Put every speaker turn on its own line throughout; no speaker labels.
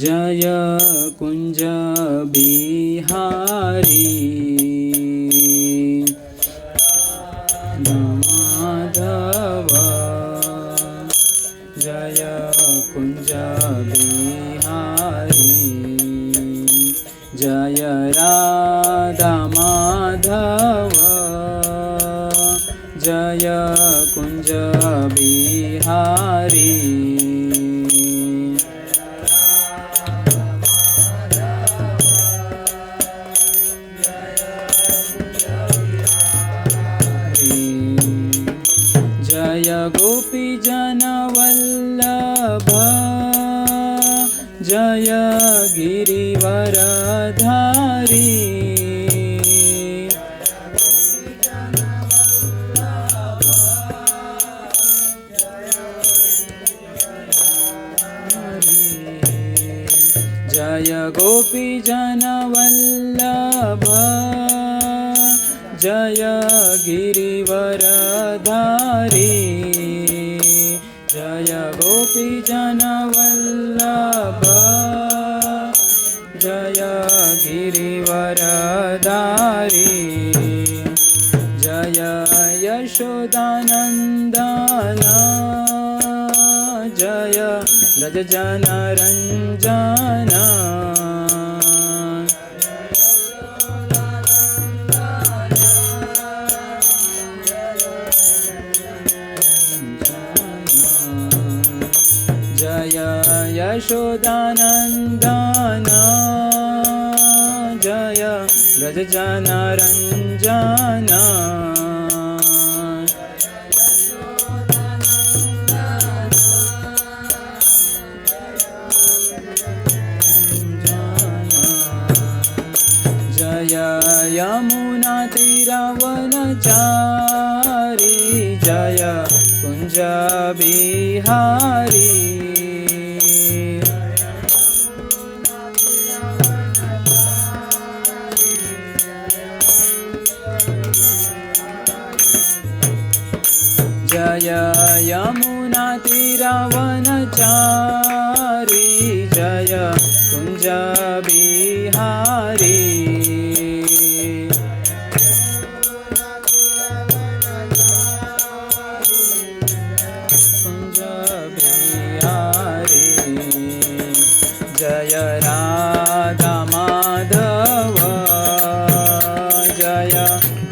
जय कुंज बिहारी माधव जय कुंज बिहारी जय राधा माधव जय कुंज बिहारी जय गोपी जन वल्लभ जय गिरिवरधारी जय गोपी जन वल्लभ जय गिरिवरधारी जय गोपी जन वल्लभ जय गिरिवरधारी जय यशोदानंदन जय ब्रज जनरंजन जय यशोदानंदन जय ब्रज जनरंजन जय यमुना तीरवनचारी जय कुंज बिहारी जय यमुना तीरवनचारी जय कुंज बिहारी कुंज बिहारी जय राधा माधव जय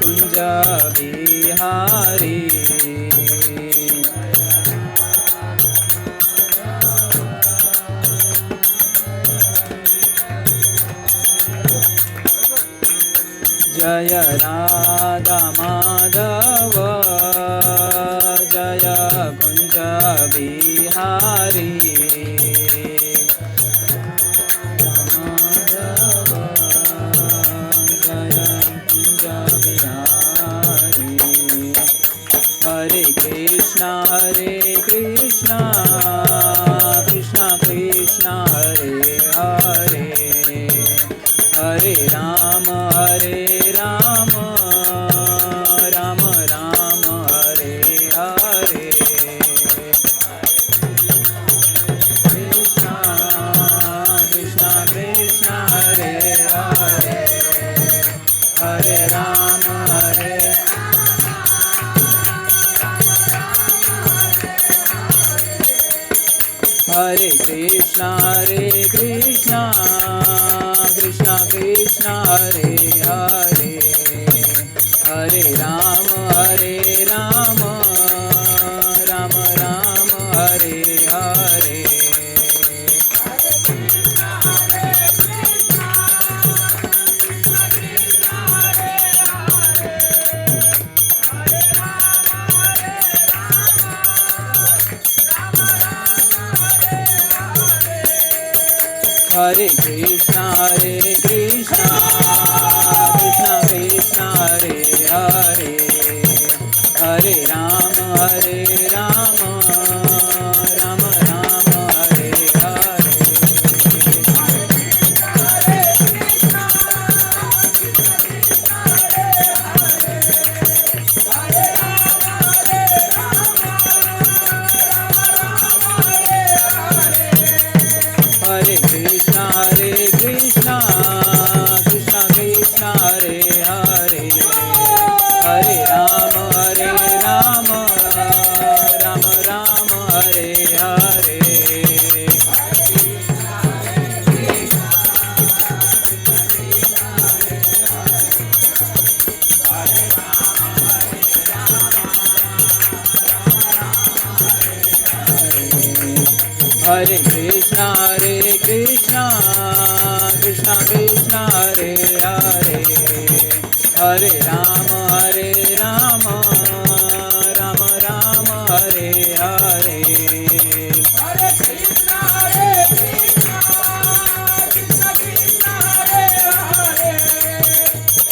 कुंज बिहारी जय राधा माधव जय कुंज बिहारी माधव जय कुंज बिहारी हरे कृष्णा कृष्ण कृष्ण हरे हरे हरे राम राम राम राम हरे हरे कृष्ण कृष्ण कृष्ण हरे हरे हरे राम हरे Krishna Krishna Krishna Hare Hare Hare Ram Ram Ram Ram Hare Hare Hare Krishna Krishna Krishna Hare Hare Hare Ram Ram Ram Ram Hare Hare Hare Hare Krishna Krishna Krishna Hare Hare Hare Rama Rama Rama Hare Hare Hare Krishna Krishna Krishna Hare Hare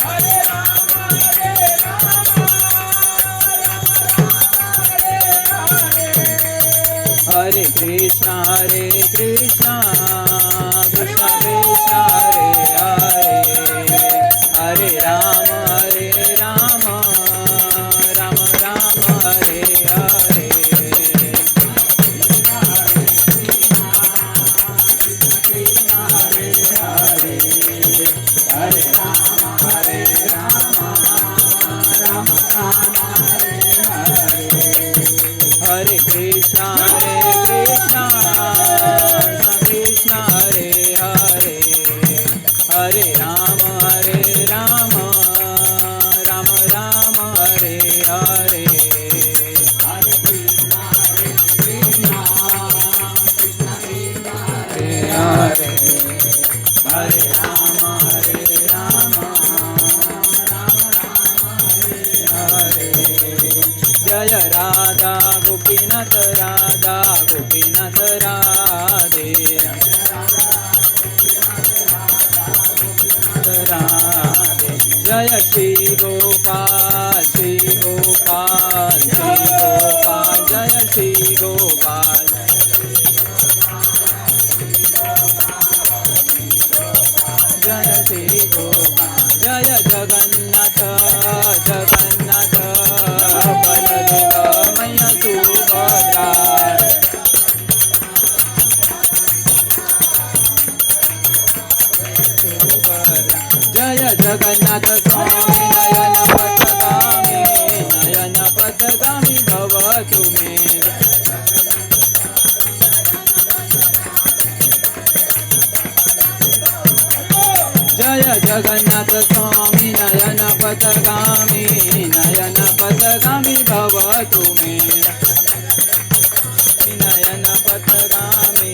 Hare Rama Hare Krishna Krishna Krishna Hare Hare Hare Rama Rama Rama Hare Hare Hare Rama Rama Hare Krishna Krishna Hare Hare Hare Rama Rama Rama Hare Hare Hare Krishna Krishna Hare Hare Hare Rama Hare Jaya Radha Gopinath Radha Gopinath Radhe Radhe Jaya Shri Gopal Shri Gopal Shri Gopal Jaya Shri Gopal Jaya Shri Gopal Jaya Jagannath Jagannath Baladeva Maya Subhadra Jaya Jagannath Swami Nayana Patagami Bhavatu Me Jaya Jagannath Swami Nayana Patagami Bhavatu Me Nayana Patagami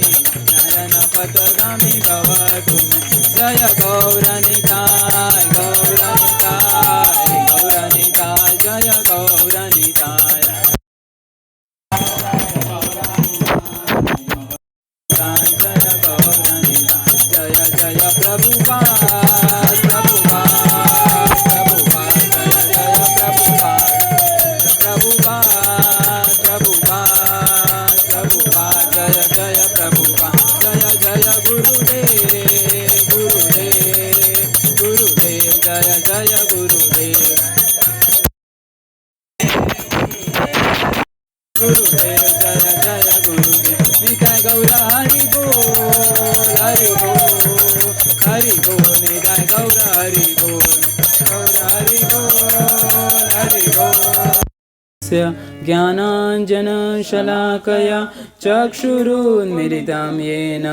Bhavatu Me Jaya Gauranitai Gauranitai Gauranitai Jaya Gauranitai Jaya Gauranitai Jaya Jaya Prabhupada Prabhupada Jaya Jaya Prabhupada Jaya Jaya Prabhupada Jaya Jaya Gurudev Jaya Jaya Gurudev Gurudev Jaya Jaya Gurudev Nitai Gaura Hari Bol Hari Bol Hari Bol Nitai Gaura Hari Bol Gaura Hari Bol Hari Bol ज्ञानाञ्जनशलाकया चक्षुरुन्मिलितं येन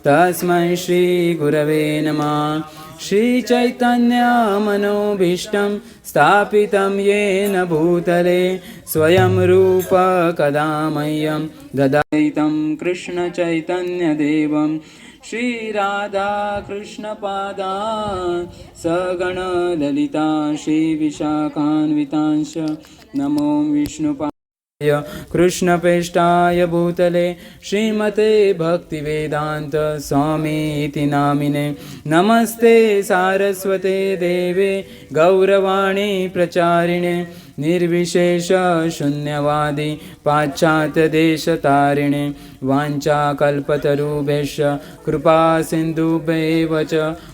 तस्मै श्रीगुरवे नमः श्रीचैतन्यमनोभीष्टं स्थापितं येन भूतले स्वयं रूप कदा मह्यं ददातं कृष्णचैतन्यदेवं श्रीराधाकृष्णपादान् सगणललिता श्रीविशाखान्वितांश्च नमो विष्णुपादाय कृष्णप्रेष्ठाय भूतले श्रीमते भक्तिवेदान्त स्वामीति नामिने नमस्ते सारस्वते देवे गौरवाणी प्रचारिणे निर्विशेष शून्यवादी पाश्चात्यदेशतारिणे वाञ्छाकल्पतरुभ्यश्च कृपा सिन्धुभ्येव च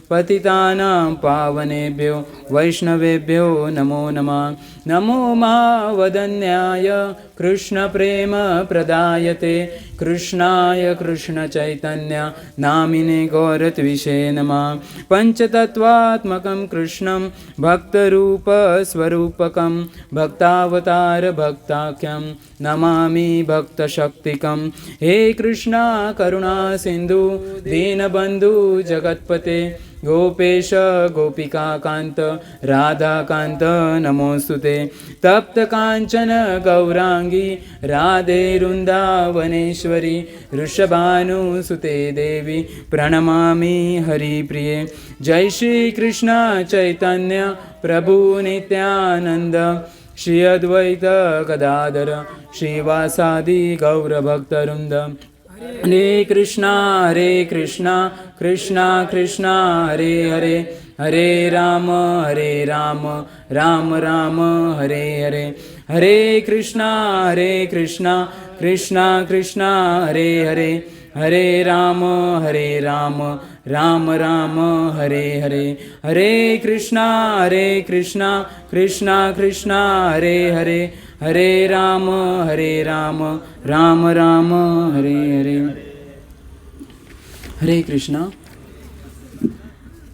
पतितानां पावनेभ्यो वैष्णवेभ्यो नमो नमः नमो महावदन्याय कृष्णप्रेम प्रदायते कृष्णाय कृष्णचैतन्य नामिने गौरत्विषे नमः पञ्चतत्त्वात्मकं कृष्णं भक्तरूपस्वरूपकं भक्तावतार भक्ताख्यं नमामि भक्तशक्तिकं हे हे कृष्णा करुणा सिंधु दीनबंधु जगतपते गोपेश गोपिका कांत राधा कांत नमोस्तुते तप्त कांचन गौरांगी राधे वृंदावनेश्वरी वृषभानुसुते देवी प्रणमामि हरिप्रिये। जय श्री कृष्ण चैतन्य प्रभु नित्यानंद श्री अद्वैत गदाधर श्रीवासादि गौरभक्तवृंद। हरे कृष्णा कृष्णा कृष्णा हरे हरे हरे राम राम राम हरे हरे। हरे कृष्णा कृष्णा कृष्णा हरे हरे हरे राम राम राम हरे हरे। हरे कृष्णा कृष्णा कृष्णा हरे हरे हरे राम राम राम हरे हरे। हरे कृष्णा।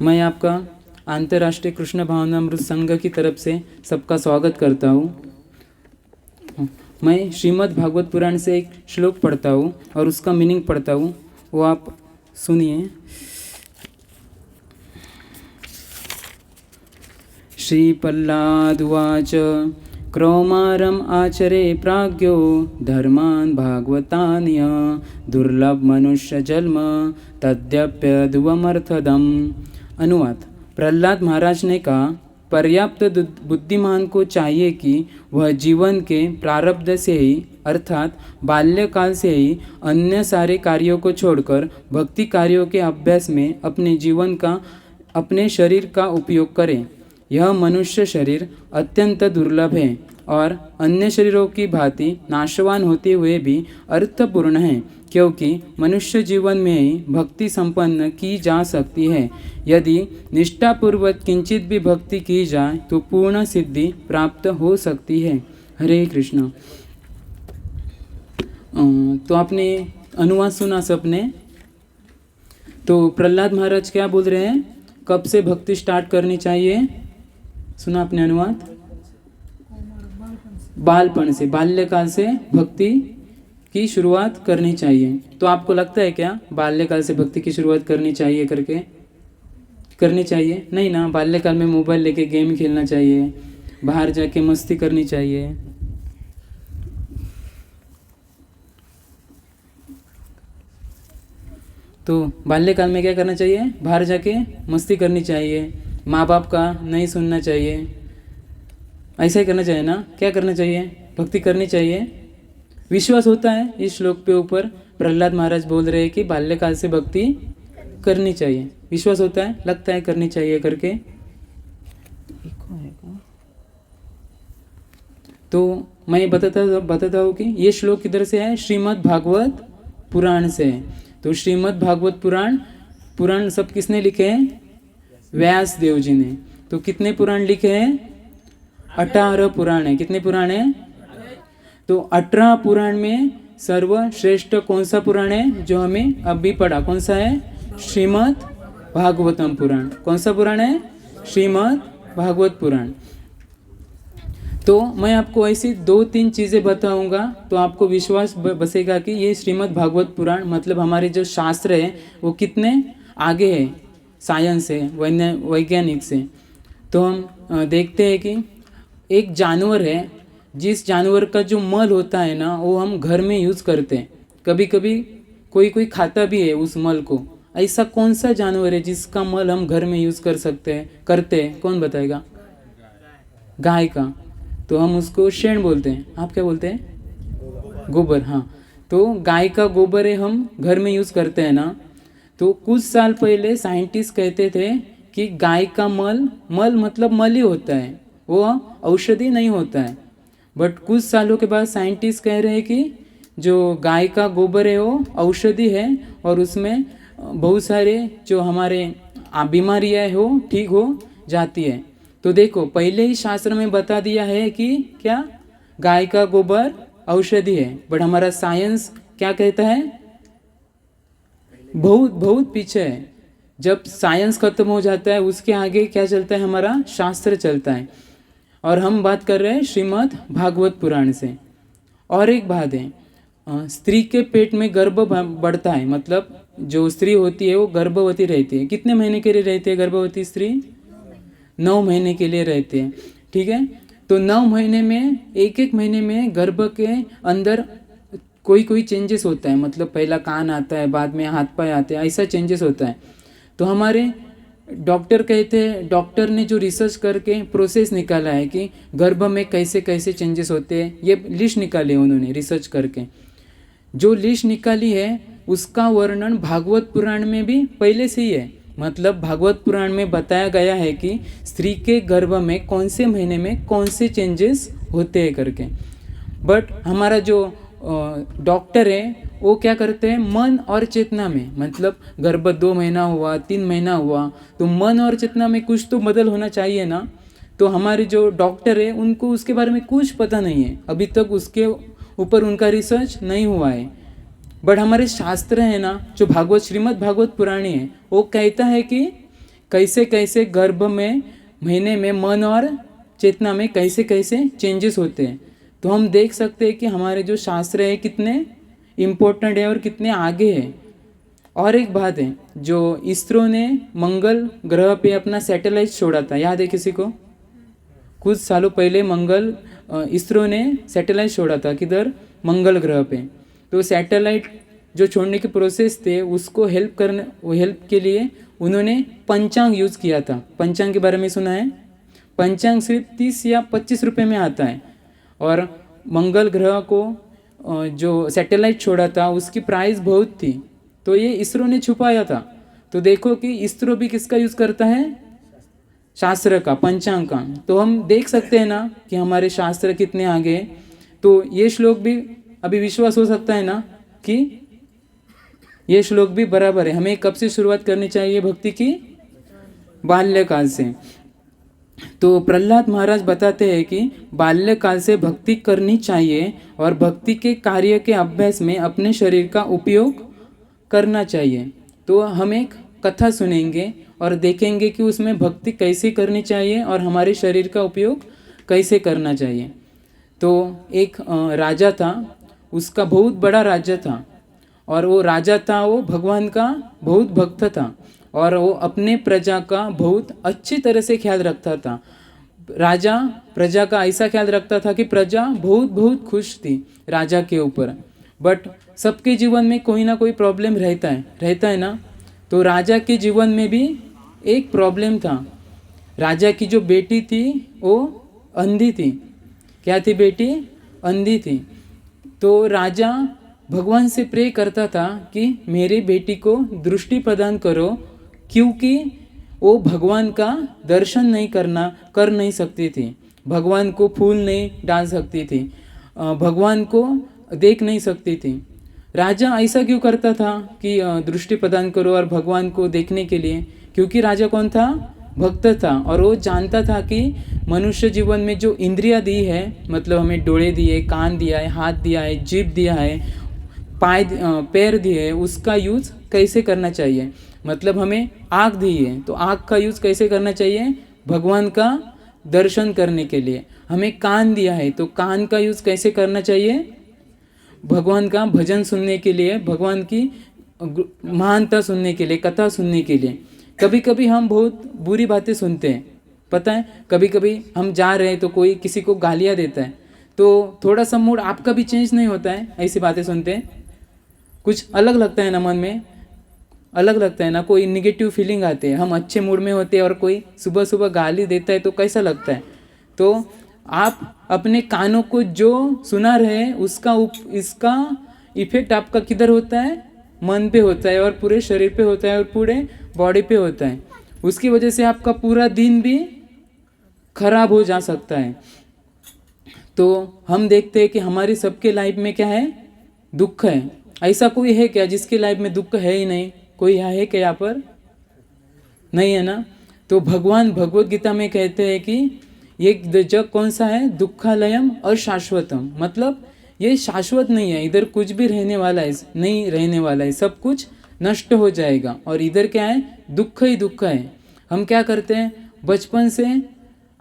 मैं आपका अंतर्राष्ट्रीय कृष्ण भावनामृत संघ की तरफ से सबका स्वागत करता हूँ। मैं श्रीमद् भागवत पुराण से एक श्लोक पढ़ता हूँ और उसका मीनिंग पढ़ता हूँ, वो आप सुनिए। श्रीपल्लादुवाच क्रौमारम् आचरे प्राज्ञो धर्मान् भागवतान्य दुर्लभ मनुष्य जन्म तद्यप्यध्रुवमर्थदम्। अनुवाद। प्रहलाद महाराज ने कहा, पर्याप्त बुद्धिमान को चाहिए कि वह जीवन के प्रारब्ध से ही अर्थात बाल्यकाल से ही अन्य सारे कार्यों को छोड़कर भक्ति कार्यों के अभ्यास में अपने जीवन का अपने शरीर का उपयोग करे। यह मनुष्य शरीर अत्यंत दुर्लभ है और अन्य शरीरों की भांति नाशवान होते हुए भी अर्थपूर्ण है, क्योंकि मनुष्य जीवन में ही भक्ति संपन्न की जा सकती है। यदि निष्ठापूर्वक किंचित भी भक्ति की जाए तो पूर्ण सिद्धि प्राप्त हो सकती है। हरे कृष्ण। तो आपने अनुवाद सुना सबने। तो प्रहलाद महाराज क्या बोल रहे हैं, कब से भक्ति स्टार्ट करनी चाहिए? सुना आपने अनुवाद? बालपन से, बाल्यकाल से भक्ति की शुरुआत करनी चाहिए। तो आपको लगता है क्या बाल्यकाल से भक्ति की शुरुआत करनी चाहिए करनी चाहिए? नहीं ना। बाल्यकाल में मोबाइल लेके गेम खेलना चाहिए, बाहर जाके मस्ती करनी चाहिए। तो बाल्यकाल में क्या करना चाहिए? बाहर जाके मस्ती करनी चाहिए, माँ बाप का नहीं सुनना चाहिए, ऐसा ही करना चाहिए ना। क्या करना चाहिए? भक्ति करनी चाहिए। विश्वास होता है इस श्लोक पे ऊपर प्रहलाद महाराज बोल रहे हैं कि बाल्यकाल से भक्ति करनी चाहिए। विश्वास होता है, लगता है करनी चाहिए करके। तो मैं बताता हूँ कि ये श्लोक किधर से है? श्रीमद् भागवत पुराण से है। तो श्रीमद् भागवत पुराण सब किसने लिखे हैं? व्यास देव जी ने। तो कितने पुराण लिखे हैं? 18 पुराण है। कितने पुराण है? तो 18 पुराण में सर्वश्रेष्ठ कौन सा पुराण है जो हमें अभी पढ़ा? कौन सा है? श्रीमद् भागवतम पुराण। कौन सा पुराण है? श्रीमद् भागवत पुराण। तो मैं आपको ऐसी 2-3 चीज़ें बताऊंगा तो आपको विश्वास बसेगा कि ये श्रीमद् भागवत पुराण मतलब हमारे जो शास्त्र है वो कितने आगे है साइंस से, वैज्ञानिक से। तो हम देखते हैं कि एक जानवर है, जिस जानवर का जो मल होता है ना वो हम घर में यूज़ करते हैं। कभी कभी कोई खाता भी है उस मल को। ऐसा कौन सा जानवर है जिसका मल हम घर में यूज़ करते हैं? कौन बताएगा? गाय का। तो हम उसको शेण बोलते हैं। आप क्या बोलते हैं? गोबर। हाँ, तो गाय का गोबर है, हम घर में यूज़ करते हैं ना। तो कुछ साल पहले साइंटिस्ट कहते थे कि गाय का मल मतलब मल ही होता है, वो औषधि नहीं होता है। बट कुछ सालों के बाद साइंटिस्ट कह रहे हैं कि जो गाय का गोबर है वो औषधि है और उसमें बहुत सारे जो हमारे बीमारियाँ हो ठीक हो जाती है। तो देखो, पहले ही शास्त्र में बता दिया है कि क्या गाय का गोबर औषधि है, बट हमारा साइंस क्या कहता है? बहुत पीछे है। जब साइंस खत्म हो जाता है उसके आगे क्या चलता है? हमारा शास्त्र चलता है। और हम बात कर रहे हैं श्रीमद् भागवत पुराण से। और एक बात है, स्त्री के पेट में गर्भ बढ़ता है, मतलब जो स्त्री होती है वो गर्भवती रहती है। कितने महीने के लिए रहती है गर्भवती स्त्री? 9 महीने के लिए रहती है, ठीक है। तो 9 महीने में एक एक महीने में गर्भ के अंदर कोई कोई चेंजेस होता है, मतलब पहला कान आता है, बाद में हाथ पाए आते हैं, ऐसा चेंजेस होता है। तो हमारे डॉक्टर कहते हैं, डॉक्टर ने जो रिसर्च करके प्रोसेस निकाला है कि गर्भ में कैसे कैसे चेंजेस होते हैं, ये लिस्ट निकाली उन्होंने रिसर्च करके। जो लिस्ट निकाली है उसका वर्णन भागवत पुराण में भी पहले से ही है, मतलब भागवत पुराण में बताया गया है कि स्त्री के गर्भ में कौन से महीने में कौन से चेंजेस होते हैं करके। बट हमारा जो डॉक्टर है वो क्या करते हैं, मन और चेतना में, मतलब गर्भ 2 महीना हुआ, 3 महीना हुआ, तो मन और चेतना में कुछ तो बदल होना चाहिए ना। तो हमारे जो डॉक्टर है उनको उसके बारे में कुछ पता नहीं है, अभी तक उसके ऊपर उनका रिसर्च नहीं हुआ है। बट हमारे शास्त्र है ना, जो भागवत श्रीमद् भागवत पुराणी है, वो कहता है कि कैसे कैसे गर्भ में महीने में मन और चेतना में कैसे कैसे चेंजेस होते हैं। तो हम देख सकते हैं कि हमारे जो शास्त्र है कितने इम्पोर्टेंट है और कितने आगे है। और एक बात है, जो इसरो ने मंगल ग्रह पे अपना सैटेलाइट छोड़ा था, याद है किसी को? कुछ सालों पहले इसरो ने सैटेलाइट छोड़ा था, किधर? मंगल ग्रह पे। तो सैटेलाइट जो छोड़ने के प्रोसेस थे उसको हेल्प के लिए उन्होंने पंचांग यूज़ किया था। पंचांग के बारे में सुना है? पंचांग सिर्फ 30 या 25 रुपये में आता है, और मंगल ग्रह को जो सैटेलाइट छोड़ा था उसकी प्राइस बहुत थी, तो ये इसरो ने छुपाया था। तो देखो कि इसरो भी किसका यूज़ करता है? शास्त्र का, पंचांग का। तो हम देख सकते हैं ना कि हमारे शास्त्र कितने आगे हैं। तो ये श्लोक भी अभी विश्वास हो सकता है ना कि ये श्लोक भी बराबर है। हमें कब से शुरुआत करनी चाहिए भक्ति की? बाल्यकाल से। तो प्रहलाद महाराज बताते हैं कि बाल्यकाल से भक्ति करनी चाहिए और भक्ति के कार्य के अभ्यास में अपने शरीर का उपयोग करना चाहिए। तो हम एक कथा सुनेंगे और देखेंगे कि उसमें भक्ति कैसे करनी चाहिए और हमारे शरीर का उपयोग कैसे करना चाहिए। तो एक राजा था, उसका बहुत बड़ा राज्य था, और वो राजा था, वो भगवान का बहुत भक्त था, और वो अपने प्रजा का बहुत अच्छी तरह से ख्याल रखता था। राजा प्रजा का ऐसा ख्याल रखता था कि प्रजा बहुत बहुत खुश थी राजा के ऊपर। बट सबके जीवन में कोई ना कोई प्रॉब्लम रहता है ना। तो राजा के जीवन में भी एक प्रॉब्लम था। राजा की जो बेटी थी वो अंधी थी। क्या थी बेटी? अंधी थी। तो राजा भगवान से प्रे करता था कि मेरी बेटी को दृष्टि प्रदान करो, क्योंकि वो भगवान का दर्शन कर नहीं सकती थी, भगवान को फूल नहीं डाल सकती थी, भगवान को देख नहीं सकती थी। राजा ऐसा क्यों करता था कि दृष्टि प्रदान करो और भगवान को देखने के लिए? क्योंकि राजा कौन था? भक्त था, और वो जानता था कि मनुष्य जीवन में जो इंद्रियां दी है, मतलब हमें डोळे दिए, कान दिया है, हाथ दिया है, जीभ दिया है, पैर दिए है, उसका यूज़ कैसे करना चाहिए। मतलब हमें आँख दी है, तो आँख का यूज़ कैसे करना चाहिए? भगवान का दर्शन करने के लिए। हमें कान दिया है, तो कान का यूज़ कैसे करना चाहिए? भगवान का भजन सुनने के लिए, भगवान की महानता सुनने के लिए, कथा सुनने के लिए। कभी कभी हम बहुत बुरी बातें सुनते हैं, पता है? कभी कभी हम जा रहे हैं तो कोई किसी को गालियाँ देता है, तो थोड़ा सा मूड आपका भी चेंज नहीं होता है? ऐसी बातें सुनते हैं, कुछ अलग लगता है ना, मन में अलग लगता है ना, कोई निगेटिव फीलिंग आती है। हम अच्छे मूड में होते हैं और कोई सुबह सुबह गाली देता है तो कैसा लगता है? तो आप अपने कानों को जो सुना रहे हैं इसका इफेक्ट आपका किधर होता है? मन पे होता है, और पूरे शरीर पे होता है, और पूरे बॉडी पे होता है। उसकी वजह से आपका पूरा दिन भी खराब हो जा सकता है। तो हम देखते हैं कि हमारी सबके लाइफ में क्या है? दुख है। ऐसा कोई है क्या जिसकी लाइफ में दुख है ही नहीं? कोई है क्या यहाँ पर? नहीं है ना। तो भगवान भगवत गीता में कहते हैं कि ये जग कौन सा है? दुखालयम अशाश्वतम, मतलब ये शाश्वत नहीं है, इधर कुछ भी रहने वाला है नहीं, रहने वाला है, सब कुछ नष्ट हो जाएगा। और इधर क्या है? दुख ही दुख है। हम क्या करते हैं? बचपन से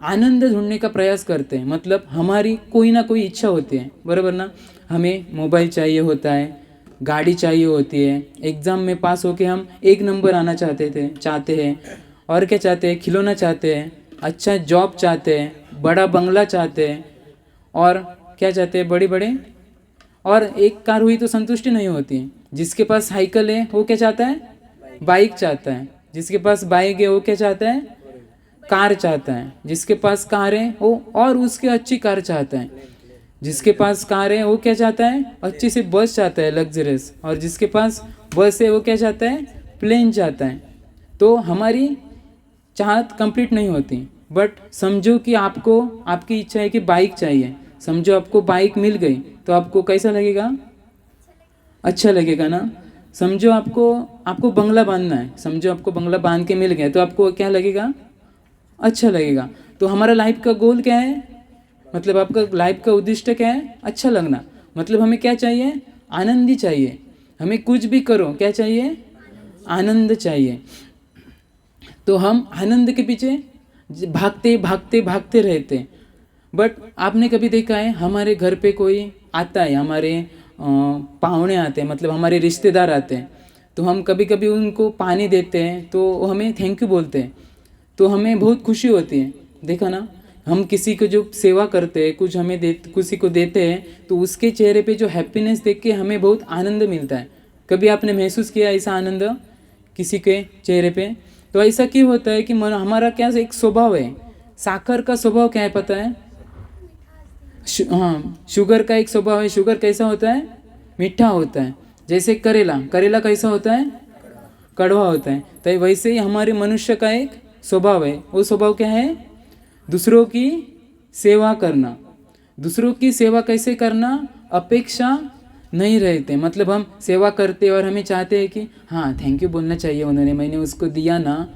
आनंद ढूंढने का प्रयास करते हैं। मतलब हमारी कोई ना कोई इच्छा होती है, बराबर ना। हमें मोबाइल चाहिए होता है, गाड़ी चाहिए होती है, एग्ज़ाम में पास होके हम 1 नंबर आना चाहते हैं, और क्या चाहते हैं, खिलौना चाहते हैं, अच्छा जॉब चाहते हैं, बड़ा बंगला चाहते हैं, और क्या चाहते हैं, बड़े बड़े, और एक कार हुई तो संतुष्टि नहीं होती है। जिसके पास साइकिल है वो क्या चाहता है, बाइक चाहता है। जिसके पास बाइक है वो क्या चाहता है, कार चाहता है। जिसके पास कार है वो और उसके अच्छी कार चाहता है। जिसके पास कार है वो क्या चाहता है, अच्छी सी बस चाहता है, लग्जरियस। और जिसके पास बस है वो क्या चाहता है, प्लेन चाहता है। तो हमारी चाहत कंप्लीट नहीं होती। बट समझो कि आपको, आपकी इच्छा है कि बाइक चाहिए, समझो आपको बाइक मिल गई तो आपको कैसा लगेगा, अच्छा लगेगा ना। समझो आपको बंगला बांधना है, समझो आपको बंगला बांध के मिल गया तो आपको क्या लगेगा, अच्छा लगेगा। तो हमारा लाइफ का गोल क्या है, मतलब आपका लाइफ का उद्देश्य क्या है, अच्छा लगना। मतलब हमें क्या चाहिए, आनंद ही चाहिए। हमें कुछ भी करो क्या चाहिए, आनंद चाहिए। तो हम आनंद के पीछे भागते भागते भागते रहते। बट आपने कभी देखा है, हमारे घर पे कोई आता है, हमारे पाहुणे आते हैं, मतलब हमारे रिश्तेदार आते हैं, तो हम कभी कभी उनको पानी देते हैं तो हमें थैंक यू बोलते हैं, तो हमें बहुत खुशी होती है। देखा ना, हम किसी को जो सेवा करते हैं, कुछ हमें किसी को देते हैं, तो उसके चेहरे पे जो हैप्पीनेस देख के हमें बहुत आनंद मिलता है। कभी आपने महसूस किया ऐसा आनंद किसी के चेहरे पे? तो ऐसा क्यों होता है कि हमारा क्या एक स्वभाव है, साकर का स्वभाव क्या है पता है, हाँ, शुगर का एक स्वभाव है। शुगर कैसा होता है, मीठा होता है। जैसे करेला, करेला कैसा होता है, कड़वा होता है। तो वैसे ही हमारे मनुष्य का एक स्वभाव है। वो स्वभाव क्या है, दूसरों की सेवा करना। दूसरों की सेवा कैसे करना, अपेक्षा नहीं रहते। मतलब हम सेवा करते और हमें चाहते हैं कि हाँ थैंक यू बोलना चाहिए, उन्होंने, मैंने उसको दिया ना।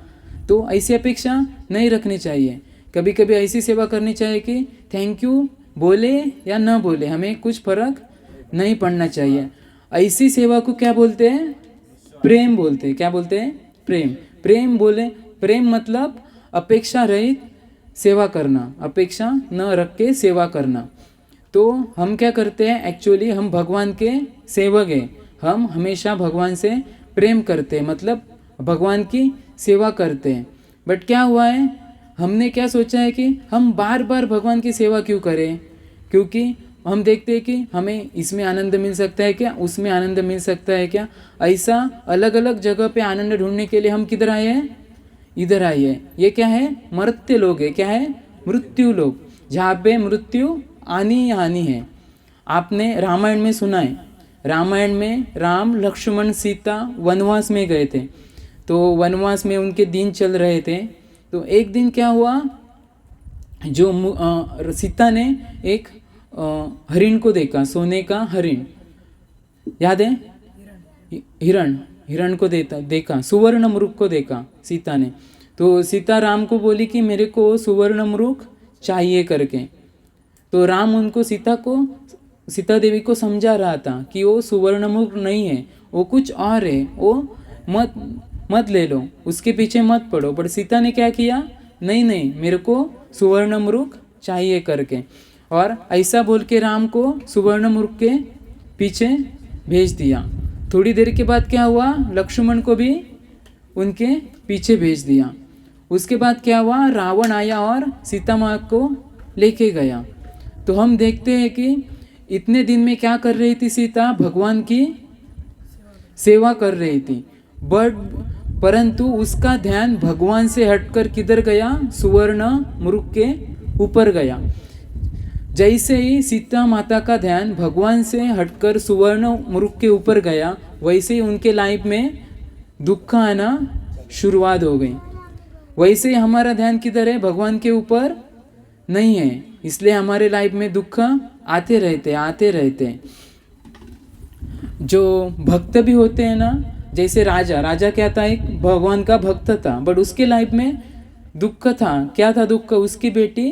तो ऐसी अपेक्षा नहीं रखनी चाहिए। कभी कभी ऐसी सेवा करनी चाहिए कि थैंक यू बोले या ना बोले, हमें कुछ फर्क नहीं पड़ना चाहिए। ऐसी सेवा को क्या बोलते हैं, प्रेम बोलते हैं। क्या बोलते हैं, प्रेम। प्रेम बोले, प्रेम मतलब अपेक्षा रहित सेवा करना, अपेक्षा न रख के सेवा करना। तो हम क्या करते हैं, एक्चुअली हम भगवान के सेवक हैं। हम हमेशा भगवान से प्रेम करते हैं, मतलब भगवान की सेवा करते हैं। बट क्या हुआ है, हमने क्या सोचा है कि हम बार बार भगवान की सेवा क्यों करें, क्योंकि हम देखते हैं कि हमें इसमें आनंद मिल सकता है क्या, उसमें आनंद मिल सकता है क्या। ऐसा अलग अलग जगह पे आनंद ढूंढने के लिए हम किधर आए हैं, इधर आए हैं। ये क्या है, मर्त्य लोग है, क्या है, मृत्यु लोग, जहाँ पे मृत्यु आनी आनी है। आपने रामायण में सुना है, रामायण में राम लक्ष्मण सीता वनवास में गए थे। तो वनवास में उनके दिन चल रहे थे। तो एक दिन क्या हुआ, जो सीता ने एक हरिण को देखा, सोने का हरिण, याद है, हिरण को देखा, सुवर्ण मृग को देखा सीता ने। तो सीता राम को बोली कि मेरे को सुवर्ण मृग चाहिए करके। तो राम उनको सीता देवी को समझा रहा था कि वो सुवर्ण मृग नहीं है, वो कुछ और है, वो मत ले लो, उसके पीछे मत पड़ो। पर सीता ने क्या किया, नहीं नहीं मेरे को सुवर्ण मृग चाहिए करके, और ऐसा बोल के राम को सुवर्ण मृग के पीछे भेज दिया। थोड़ी देर के बाद क्या हुआ, लक्ष्मण को भी उनके पीछे भेज दिया। उसके बाद क्या हुआ, रावण आया और सीता माँ को लेके गया। तो हम देखते हैं कि इतने दिन में क्या कर रही थी सीता, भगवान की सेवा कर रही थी। परंतु उसका ध्यान भगवान से हटकर किधर गया, सुवर्ण मृग के ऊपर गया। जैसे ही सीता माता का ध्यान भगवान से हटकर सुवर्ण मृग के ऊपर गया, वैसे ही उनके लाइफ में दुख आना शुरुआत हो गई। वैसे ही हमारा ध्यान किधर है, भगवान के ऊपर नहीं है, इसलिए हमारे लाइफ में दुख आते रहते। जो भक्त भी होते हैं ना, जैसे राजा क्या था, एक भगवान का भक्त था, बट उसके लाइफ में दुख था। क्या था दुख, उसकी बेटी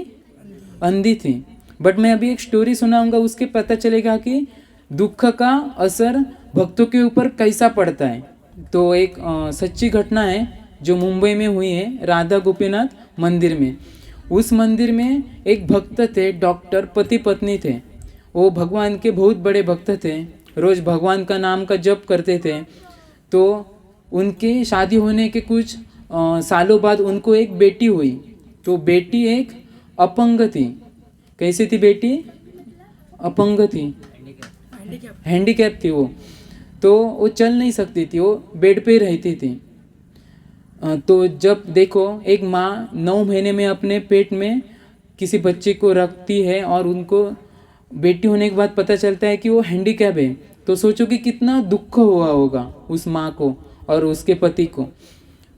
अंधी थी। बट मैं अभी एक स्टोरी सुनाऊंगा, उसके पता चलेगा कि दुख का असर भक्तों के ऊपर कैसा पड़ता है। तो एक सच्ची घटना है जो मुंबई में हुई है, राधा गोपीनाथ मंदिर में। उस मंदिर में एक भक्त थे, डॉक्टर, पति पत्नी थे। वो भगवान के बहुत बड़े भक्त थे, रोज़ भगवान का नाम का जप करते थे। तो उनकी शादी होने के कुछ सालों बाद उनको एक बेटी हुई। तो बेटी एक अपंग थी। कैसी थी बेटी? अपंग थी, हैंडीकैप थी वो। तो वो चल नहीं सकती थी, वो बेड पे रहती थी। तो जब देखो एक माँ 9 महीने में अपने पेट में किसी बच्चे को रखती है और उनको बेटी होने के बाद पता चलता है कि वो हैंडीकैप है, तो सोचो कि कितना दुख हुआ होगा उस माँ को और उसके पति को।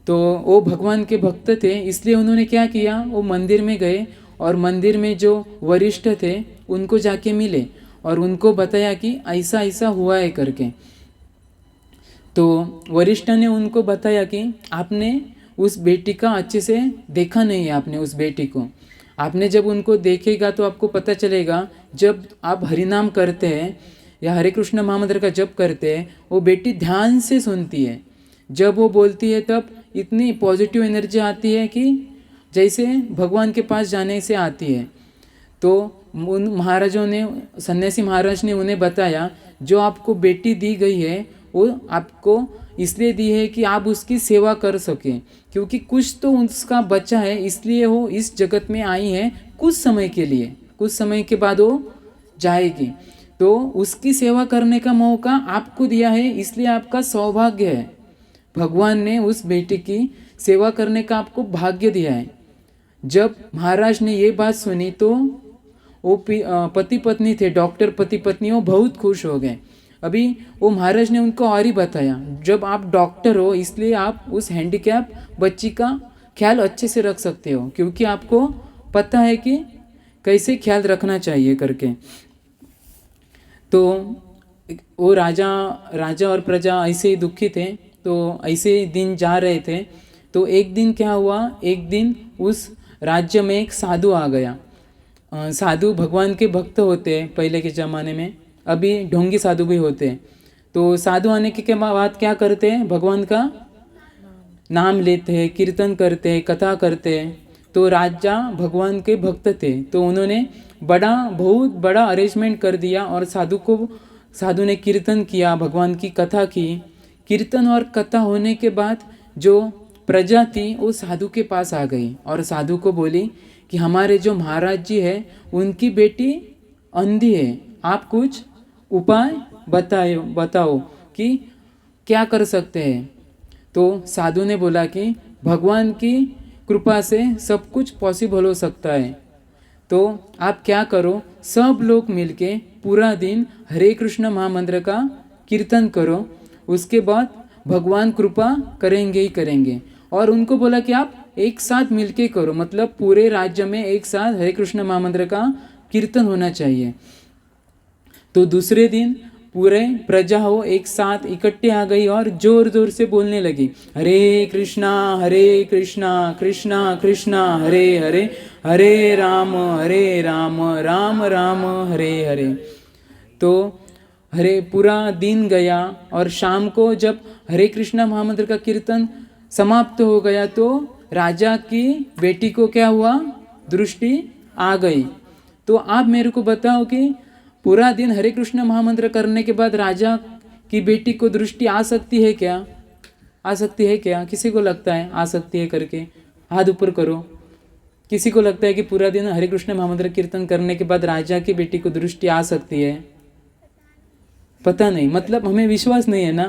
तो वो भगवान के भक्त थे, इसलिए उन्होंने क्या किया, वो मंदिर में गए और मंदिर में जो वरिष्ठ थे उनको जाके मिले और उनको बताया कि ऐसा ऐसा हुआ है करके। तो वरिष्ठ ने उनको बताया कि आपने उस बेटी का अच्छे से देखा नहीं है, आपने उस बेटी को, आपने जब उनको देखेगा तो आपको पता चलेगा, जब आप हरिनाम करते हैं या हरे कृष्ण महामंत्र का जप करते हैं, वो बेटी ध्यान से सुनती है। जब वो बोलती है तब इतनी पॉजिटिव एनर्जी आती है कि जैसे भगवान के पास जाने से आती है। तो उन महाराजों ने, सन्यासी महाराज ने उन्हें बताया, जो आपको बेटी दी गई है वो आपको इसलिए दी है कि आप उसकी सेवा कर सकें, क्योंकि कुछ तो उसका बच्चा है, इसलिए वो इस जगत में आई है कुछ समय के लिए, कुछ समय के बाद वो जाएगी। तो उसकी सेवा करने का मौका आपको दिया है, इसलिए आपका सौभाग्य है। भगवान ने उस बेटी की सेवा करने का आपको भाग्य दिया है। जब महाराज ने ये बात सुनी तो वो पति पत्नी थे, डॉक्टर पति पत्नी, वो बहुत खुश हो गए। अभी वो महाराज ने उनको और ही बताया, जब आप डॉक्टर हो इसलिए आप उस हैंडीकैप बच्ची का ख्याल अच्छे से रख सकते हो, क्योंकि आपको पता है कि कैसे ख्याल रखना चाहिए करके। तो वो राजा और प्रजा ऐसे ही दुखी थे। तो ऐसे दिन जा रहे थे। तो एक दिन क्या हुआ, एक दिन उस राज्य में एक साधु आ गया। साधु भगवान के भक्त होते हैं पहले के ज़माने में, अभी ढोंगी साधु भी होते हैं। तो साधु आने के बाद क्या करते हैं, भगवान का नाम लेते हैं, कीर्तन करते हैं, कथा करते हैं। तो राजा भगवान के भक्त थे, तो उन्होंने बहुत बड़ा अरेंजमेंट कर दिया और साधु ने कीर्तन किया, भगवान की कथा की। कीर्तन और कथा होने के बाद जो प्रजा थी वो साधु के पास आ गई और साधु को बोली कि हमारे जो महाराज जी है उनकी बेटी अंधी है, आप कुछ उपाय बताओ कि क्या कर सकते हैं। तो साधु ने बोला कि भगवान की कृपा से सब कुछ पॉसिबल हो सकता है। तो आप क्या करो, सब लोग मिलके पूरा दिन हरे कृष्ण महामंत्र का कीर्तन करो, उसके बाद भगवान कृपा करेंगे ही करेंगे। और उनको बोला कि आप एक साथ मिलके करो, मतलब पूरे राज्य में एक साथ हरे कृष्ण महामंत्र का कीर्तन होना चाहिए। तो दूसरे दिन पूरे प्रजा हो एक साथ इकट्ठे आ गई और जोर जोर से बोलने लगी, हरे कृष्णा कृष्णा कृष्णा हरे हरे, हरे राम राम राम हरे हरे। तो पूरा दिन गया और शाम को जब हरे कृष्णा महामंत्र का कीर्तन समाप्त हो गया तो राजा की बेटी को क्या हुआ, दृष्टि आ गई। तो आप मेरे को बताओ कि पूरा दिन हरे कृष्ण महामंत्र करने के बाद राजा की बेटी को दृष्टि आ सकती है क्या? आ सकती है क्या? किसी को लगता है आ सकती है करके हाथ ऊपर करो। किसी को लगता है कि पूरा दिन हरे कृष्ण महामंत्र कीर्तन करने के बाद राजा की बेटी को दृष्टि आ सकती है? पता नहीं, मतलब हमें विश्वास नहीं है ना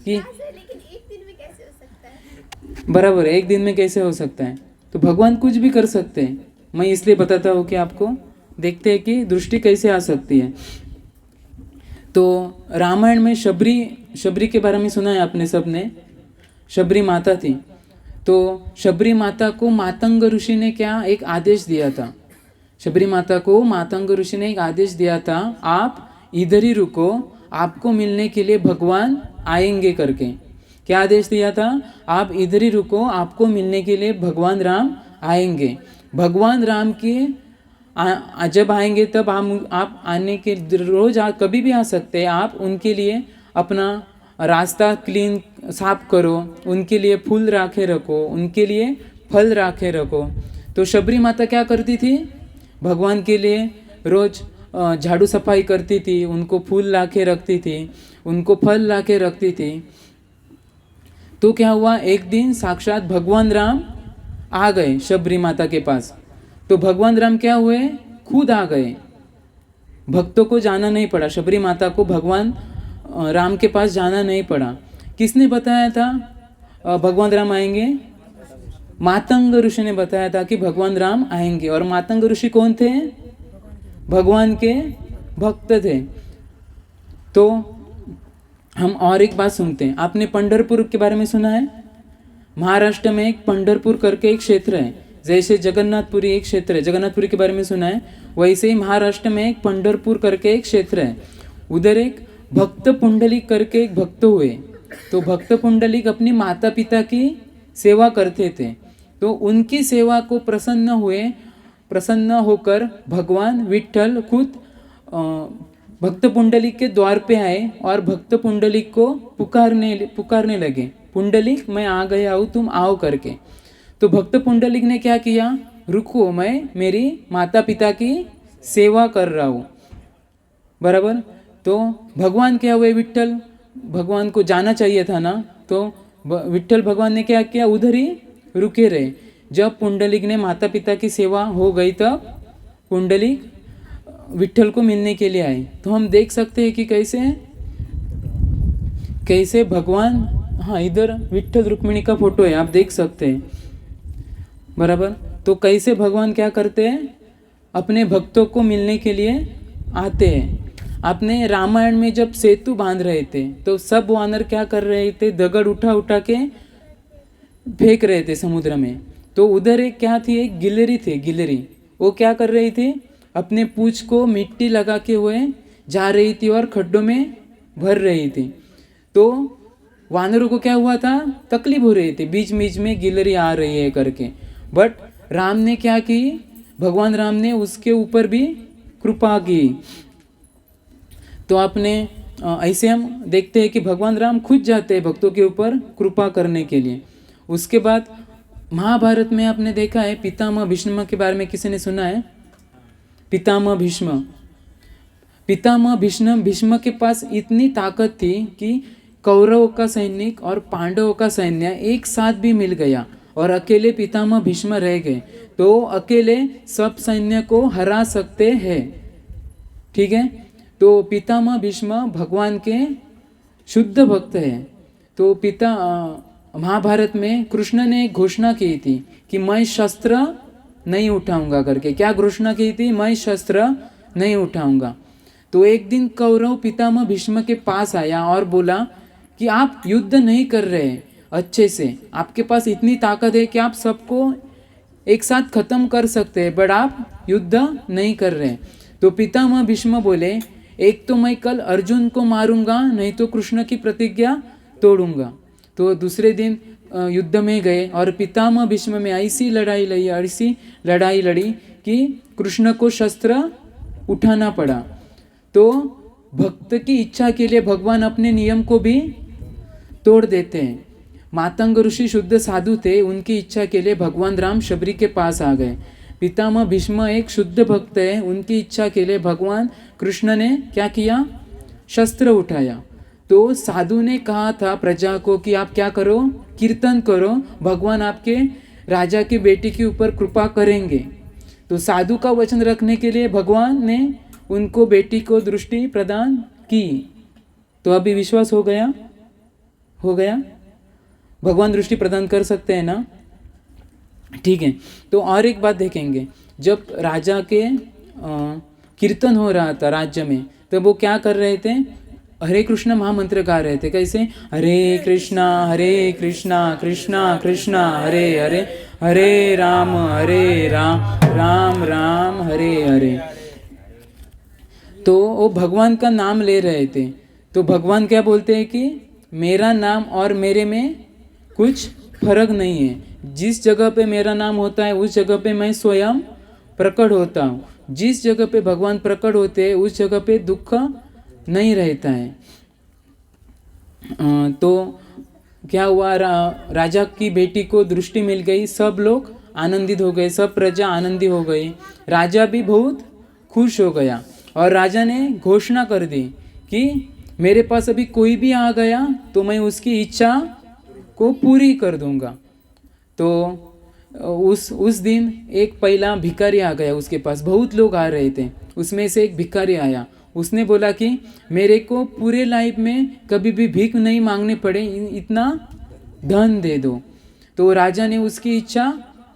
कि बराबर है, एक दिन में कैसे हो सकता है। तो भगवान कुछ भी कर सकते हैं। मैं इसलिए बताता हूँ कि आपको देखते हैं कि दृष्टि कैसे आ सकती है। तो रामायण में शबरी के बारे में सुना है आपने सबने। शबरी माता थी। तो शबरी माता को मातंग ऋषि ने क्या एक आदेश दिया था। शबरी माता को मातंग ऋषि ने एक आदेश दिया था, आप इधर ही रुको, आपको मिलने के लिए भगवान आएंगे करके। क्या आदेश दिया था? आप इधर ही रुको, आपको मिलने के लिए भगवान राम आएंगे। भगवान राम की जब आएंगे तब आप आने के रोज कभी भी आ सकते हैं। आप उनके लिए अपना रास्ता क्लीन साफ करो, उनके लिए फूल राखे रखो, उनके लिए फल राखे रखो। तो शबरी माता क्या करती थी, भगवान के लिए रोज झाड़ू सफाई करती थी, उनको फूल ला के रखती थी, उनको फल ला के रखती थी। तो क्या हुआ, एक दिन साक्षात भगवान राम आ गए शबरी माता के पास। तो भगवान राम क्या हुए, खुद आ गए, भक्तों को जाना नहीं पड़ा, शबरी माता को भगवान राम के पास जाना नहीं पड़ा। किसने बताया था भगवान राम आएंगे? मातंग ऋषि ने बताया था कि भगवान राम आएंगे। और मातंग ऋषि कौन थे? भगवान के भक्त थे। तो हम और एक बात सुनते हैं, आपने पंढरपुर के बारे में सुना है? महाराष्ट्र में एक पंढरपुर करके एक क्षेत्र है, जैसे जगन्नाथपुरी एक क्षेत्र है, जगन्नाथपुरी के बारे में सुना है, वैसे ही महाराष्ट्र में एक पंढरपुर करके एक क्षेत्र है। उधर एक भक्त पुंडलिक करके एक भक्त हुए। तो भक्त पुंडलिक अपनी माता पिता की सेवा करते थे। तो उनकी सेवा को प्रसन्न होकर भगवान विठ्ठल खुद भक्त पुंडलिक के द्वार पे आए और भक्त पुंडलिक को पुकारने लगे, पुंडलिक मैं आ गया हूँ, तुम आओ करके। तो भक्त पुंडलिक ने क्या किया, रुको, मैं मेरी माता पिता की सेवा कर रहा हूँ, बराबर। तो भगवान क्या हुए, विठ्ठल, भगवान को जाना चाहिए था ना, तो विठ्ठल भगवान ने क्या किया, उधर ही रुके रहे। जब पुंडलिक ने माता पिता की सेवा हो गई तब पुंडलिक विठ्ठल को मिलने के लिए आए। तो हम देख सकते हैं कि कैसे भगवान, हाँ इधर विठ्ठल रुक्मिणी का फोटो है, आप देख सकते हैं, बराबर। तो कैसे भगवान क्या करते हैं, अपने भक्तों को मिलने के लिए आते हैं। आपने रामायण में जब सेतु बांध रहे थे तो सब वानर क्या कर रहे थे, दगड़ उठा के फेंक रहे थे समुद्र में। तो उधर एक क्या थी, एक गिलहरी थी, गिलहरी, वो क्या कर रही थी, अपने पूंछ को मिट्टी लगा के हुए जा रही थी और खड्डों में भर रही थी। तो वानरों को क्या हुआ था, तकलीफ हो रही थी, बीच बीच में गिलहरी आ रही है करके। बट राम ने क्या की, भगवान राम ने उसके ऊपर भी कृपा की। तो आपने ऐसे हम देखते हैं कि भगवान राम खुद जाते हैं भक्तों के ऊपर कृपा करने के लिए। उसके बाद महाभारत में आपने देखा है, पितामह भीष्म के बारे में किसी ने सुना है? पितामह भीष्म के पास इतनी ताकत थी कि कौरवों का सैनिक और पांडवों का सैन्य एक साथ भी मिल गया और अकेले पितामह भीष्म रह गए, तो अकेले सब सैन्य को हरा सकते हैं, ठीक है। तो पितामह भीष्म भगवान के शुद्ध भक्त हैं। तो महाभारत में कृष्ण ने एक घोषणा की थी कि मैं शस्त्र नहीं उठाऊंगा करके। क्या घोषणा की थी? मैं शस्त्र नहीं उठाऊंगा। तो एक दिन कौरव पितामह भीष्म के पास आया और बोला कि आप युद्ध नहीं कर रहे अच्छे से, आपके पास इतनी ताकत है कि आप सबको एक साथ खत्म कर सकते हैं, बट आप युद्ध नहीं कर रहे। तो पितामह भीष्म बोले, एक तो मैं कल अर्जुन को मारूंगा, नहीं तो कृष्ण की प्रतिज्ञा तोड़ूंगा। तो दूसरे दिन युद्ध में गए और पितामह भीष्म में ऐसी लड़ाई लड़ी कि कृष्ण को शस्त्र उठाना पड़ा। तो भक्त की इच्छा के लिए भगवान अपने नियम को भी तोड़ देते हैं। मातंग ऋषि शुद्ध साधु थे, उनकी इच्छा के लिए भगवान राम शबरी के पास आ गए। पितामह भीष्म एक शुद्ध भक्त है, उनकी इच्छा के लिए भगवान कृष्ण ने क्या किया, शस्त्र उठाया। तो साधु ने कहा था प्रजा को कि आप क्या करो, कीर्तन करो, भगवान आपके राजा की बेटी के ऊपर कृपा करेंगे। तो साधु का वचन रखने के लिए भगवान ने उनको बेटी को दृष्टि प्रदान की। तो अभी विश्वास हो गया? भगवान दृष्टि प्रदान कर सकते हैं ना, ठीक है। तो और एक बात देखेंगे, जब राजा के कीर्तन हो रहा था राज्य में, तो वो क्या कर रहे थे, हरे कृष्ण महामंत्र गा रहे थे। कैसे? हरे कृष्णा कृष्णा कृष्णा हरे हरे, हरे राम राम राम हरे हरे। तो वो भगवान का नाम ले रहे थे। तो भगवान क्या बोलते हैं कि मेरा नाम और मेरे में कुछ फर्क नहीं है, जिस जगह पे मेरा नाम होता है उस जगह पे मैं स्वयं प्रकट होता हूँ। जिस जगह पे भगवान प्रकट होते हैं उस जगह पे दुख नहीं रहता है। तो क्या हुआ, राजा की बेटी को दृष्टि मिल गई, सब लोग आनंदित हो गए, सब प्रजा आनंदित हो गई। राजा भी बहुत खुश हो गया और राजा ने घोषणा कर दी कि मेरे पास अभी कोई भी आ गया तो मैं उसकी इच्छा को पूरी कर दूंगा। तो उस दिन एक पहला भिखारी आ गया उसके पास, बहुत लोग आ रहे थे, उसमें से एक भिखारी आया। उसने बोला कि मेरे को पूरे लाइफ में कभी भी भीख नहीं मांगने पड़े, इतना धन दे दो। तो राजा ने उसकी इच्छा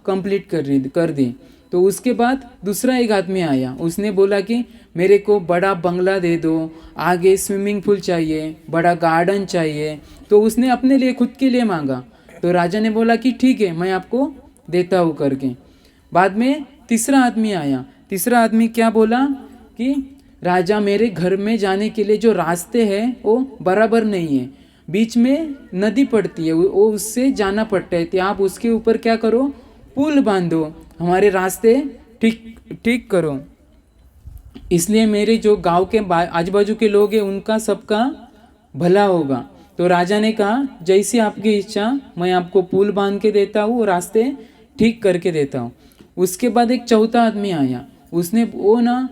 कंप्लीट कर दी। तो उसके बाद दूसरा एक आदमी आया, उसने बोला कि मेरे को बड़ा बंगला दे दो, आगे स्विमिंग पूल चाहिए, बड़ा गार्डन चाहिए। तो उसने अपने लिए खुद के लिए मांगा। तो राजा ने बोला कि ठीक है, मैं आपको देता हूँ करके। बाद में तीसरा आदमी आया। तीसरा आदमी क्या बोला कि राजा, मेरे घर में जाने के लिए जो रास्ते हैं वो बराबर नहीं है, बीच में नदी पड़ती है, वो उससे जाना पड़ता है, तो आप उसके ऊपर क्या करो, पुल बांधो, हमारे रास्ते ठीक करो, इसलिए मेरे जो गांव के आजू बाजू के लोग हैं उनका सबका भला होगा। तो राजा ने कहा जैसी आपकी इच्छा, मैं आपको पुल बांध के देता हूँ, रास्ते ठीक करके देता हूँ। उसके बाद एक चौथा आदमी आया। वो ना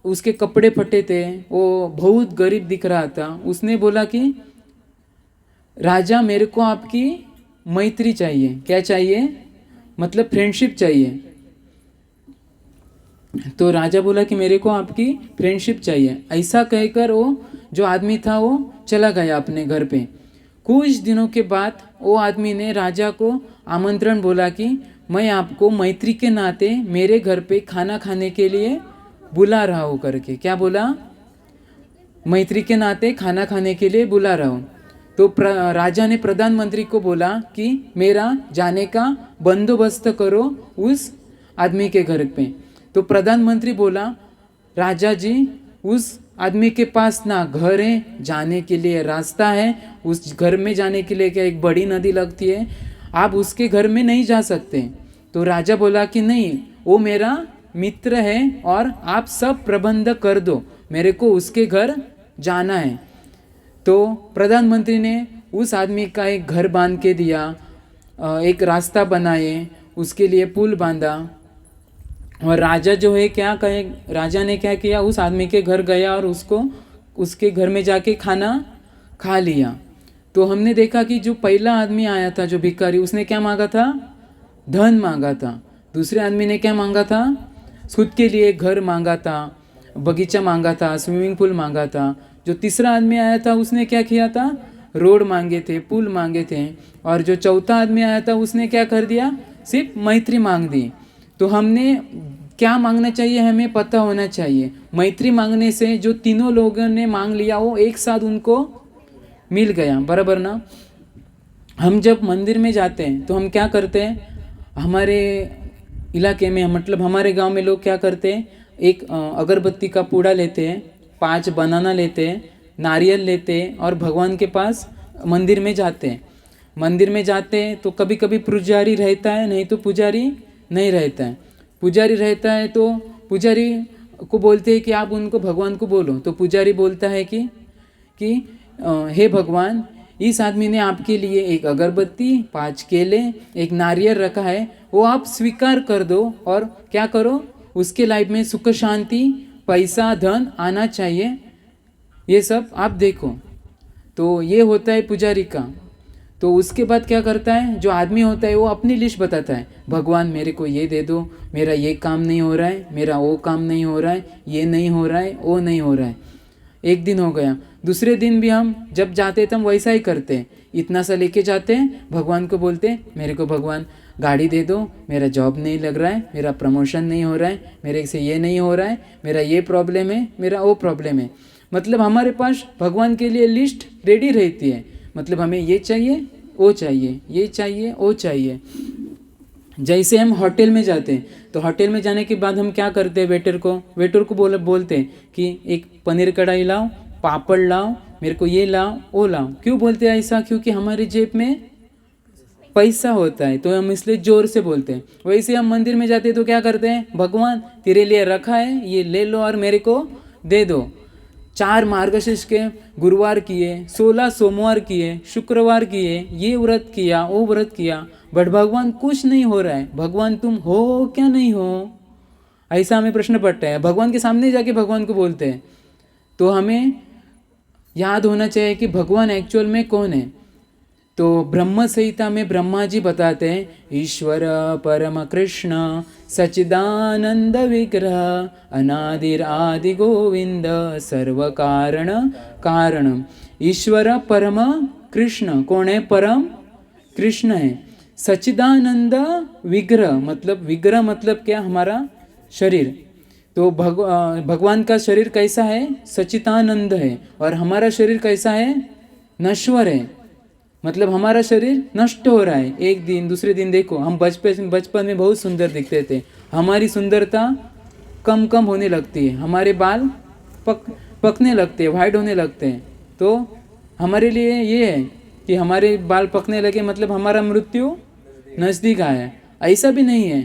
उसके कपड़े फटे थे, वो बहुत गरीब दिख रहा था। उसने बोला कि राजा, मेरे को आपकी मैत्री चाहिए। क्या चाहिए? मतलब फ्रेंडशिप चाहिए। तो राजा बोला कि मेरे को आपकी फ्रेंडशिप चाहिए। ऐसा कहकर वो जो आदमी था वो चला गया अपने घर पे। कुछ दिनों के बाद वो आदमी ने राजा को आमंत्रण बोला कि मैं आपको मैत्री के नाते मेरे घर पे खाना खाने के लिए बुला रहा हूँ करके। क्या बोला? मैत्री के नाते खाना खाने के लिए बुला रहा हूँ। तो राजा ने प्रधानमंत्री को बोला कि मेरा जाने का बंदोबस्त करो उस आदमी के घर पे। तो प्रधानमंत्री बोला, राजा जी, उस आदमी के पास ना घर है, जाने के लिए रास्ता है, उस घर में जाने के लिए क्या एक बड़ी नदी लगती है, आप उसके घर में नहीं जा सकते। तो राजा बोला कि नहीं, वो मेरा मित्र है और आप सब प्रबंध कर दो, मेरे को उसके घर जाना है। तो प्रधानमंत्री ने उस आदमी का एक घर बांध के दिया, एक रास्ता बनाए, उसके लिए पुल बांधा। और राजा जो है क्या कहे, राजा ने क्या किया, उस आदमी के घर गया और उसके घर में जाके खाना खा लिया। तो हमने देखा कि जो पहला आदमी आया था, जो भिखारी, उसने क्या मांगा था? धन मांगा था। दूसरे आदमी ने क्या मांगा था? खुद के लिए घर मांगा था, बगीचा मांगा था, स्विमिंग पूल मांगा था। जो तीसरा आदमी आया था उसने क्या किया था? रोड मांगे थे, पुल मांगे थे। और जो चौथा आदमी आया था उसने क्या कर दिया? सिर्फ मैत्री मांग दी। तो हमने क्या मांगना चाहिए हमें पता होना चाहिए। मैत्री मांगने से जो तीनों लोगों ने मांग लिया वो एक साथ उनको मिल गया, बराबर ना। हम जब मंदिर में जाते हैं तो हम क्या करते हैं, हमारे इलाके में, मतलब हमारे गांव में लोग क्या करते हैं, एक अगरबत्ती का पूड़ा लेते हैं, 5 बनाना लेते हैं, नारियल लेते हैं और भगवान के पास मंदिर में जाते हैं। मंदिर में जाते हैं तो कभी कभी पुजारी रहता है, नहीं तो पुजारी नहीं रहता है। पुजारी रहता है तो पुजारी को बोलते हैं कि आप उनको भगवान को बोलो। तो पुजारी बोलता है कि हे भगवान, इस आदमी ने आपके लिए एक अगरबत्ती, 5 केले, एक नारियल रखा है, वो आप स्वीकार कर दो और क्या करो, उसके लाइफ में सुख शांति, पैसा, धन आना चाहिए, ये सब आप देखो। तो ये होता है पुजारी का। तो उसके बाद क्या करता है, जो आदमी होता है वो अपनी लिस्ट बताता है, भगवान मेरे को ये दे दो, मेरा ये काम नहीं हो रहा है, मेरा वो काम नहीं हो रहा है, ये नहीं हो रहा है, वो नहीं हो रहा है। एक दिन हो गया, दूसरे दिन भी हम जब जाते तो हम वैसा ही करते हैं, इतना सा लेके जाते हैं, भगवान को बोलते हैं मेरे को भगवान गाड़ी दे दो, मेरा जॉब नहीं लग रहा है, मेरा प्रमोशन नहीं हो रहा है, मेरे से ये नहीं हो रहा है, मेरा ये प्रॉब्लम है, मेरा वो प्रॉब्लम है। मतलब हमारे पास भगवान के लिए लिस्ट रेडी रहती है, मतलब हमें ये चाहिए, वो चाहिए, ये चाहिए, वो चाहिए। जैसे हम होटल में जाते हैं तो होटल में जाने के बाद हम क्या करते हैं, वेटर को बोलते हैं कि एक पनीर कढ़ाई लाओ, पापड़ लाओ, मेरे को ये लाओ, वो लाओ। क्यों बोलते हैं ऐसा? क्योंकि हमारी जेब में पैसा होता है तो हम इसलिए जोर से बोलते हैं। वैसे हम मंदिर में जाते हैं तो क्या करते हैं, भगवान तेरे लिए रखा है, ये ले लो और मेरे को दे दो। 4 मार्गशीर्ष के गुरुवार किए, 16 सोमवार किए, शुक्रवार किए, ये व्रत किया, वो व्रत किया, बट भगवान कुछ नहीं हो रहा है। भगवान तुम हो क्या नहीं हो, ऐसा हमें प्रश्न पड़ता है। भगवान के सामने जाके भगवान को बोलते हैं। तो हमें याद होना चाहिए कि भगवान एक्चुअल में कौन है। तो ब्रह्म संहिता में ब्रह्मा जी बताते हैं, ईश्वर परम कृष्ण सच्चिदानंद विग्रह अनादिर आदि गोविंद सर्व कारण कारण। ईश्वर परम कृष्ण कौन है? परम कृष्ण है। सच्चिदानंद विग्रह मतलब क्या? हमारा शरीर। तो भगवान का शरीर कैसा है? सच्चिदानंद है। और हमारा शरीर कैसा है? नश्वर है। मतलब हमारा शरीर नष्ट हो रहा है। एक दिन दूसरे दिन देखो, हम बचपन में बहुत सुंदर दिखते थे, हमारी सुंदरता कम कम होने लगती है, हमारे बाल पकने लगते हैं, वाइट होने लगते हैं। तो हमारे लिए ये है कि हमारे बाल पकने लगे मतलब हमारा मृत्यु नज़दीक आया है। ऐसा भी नहीं है।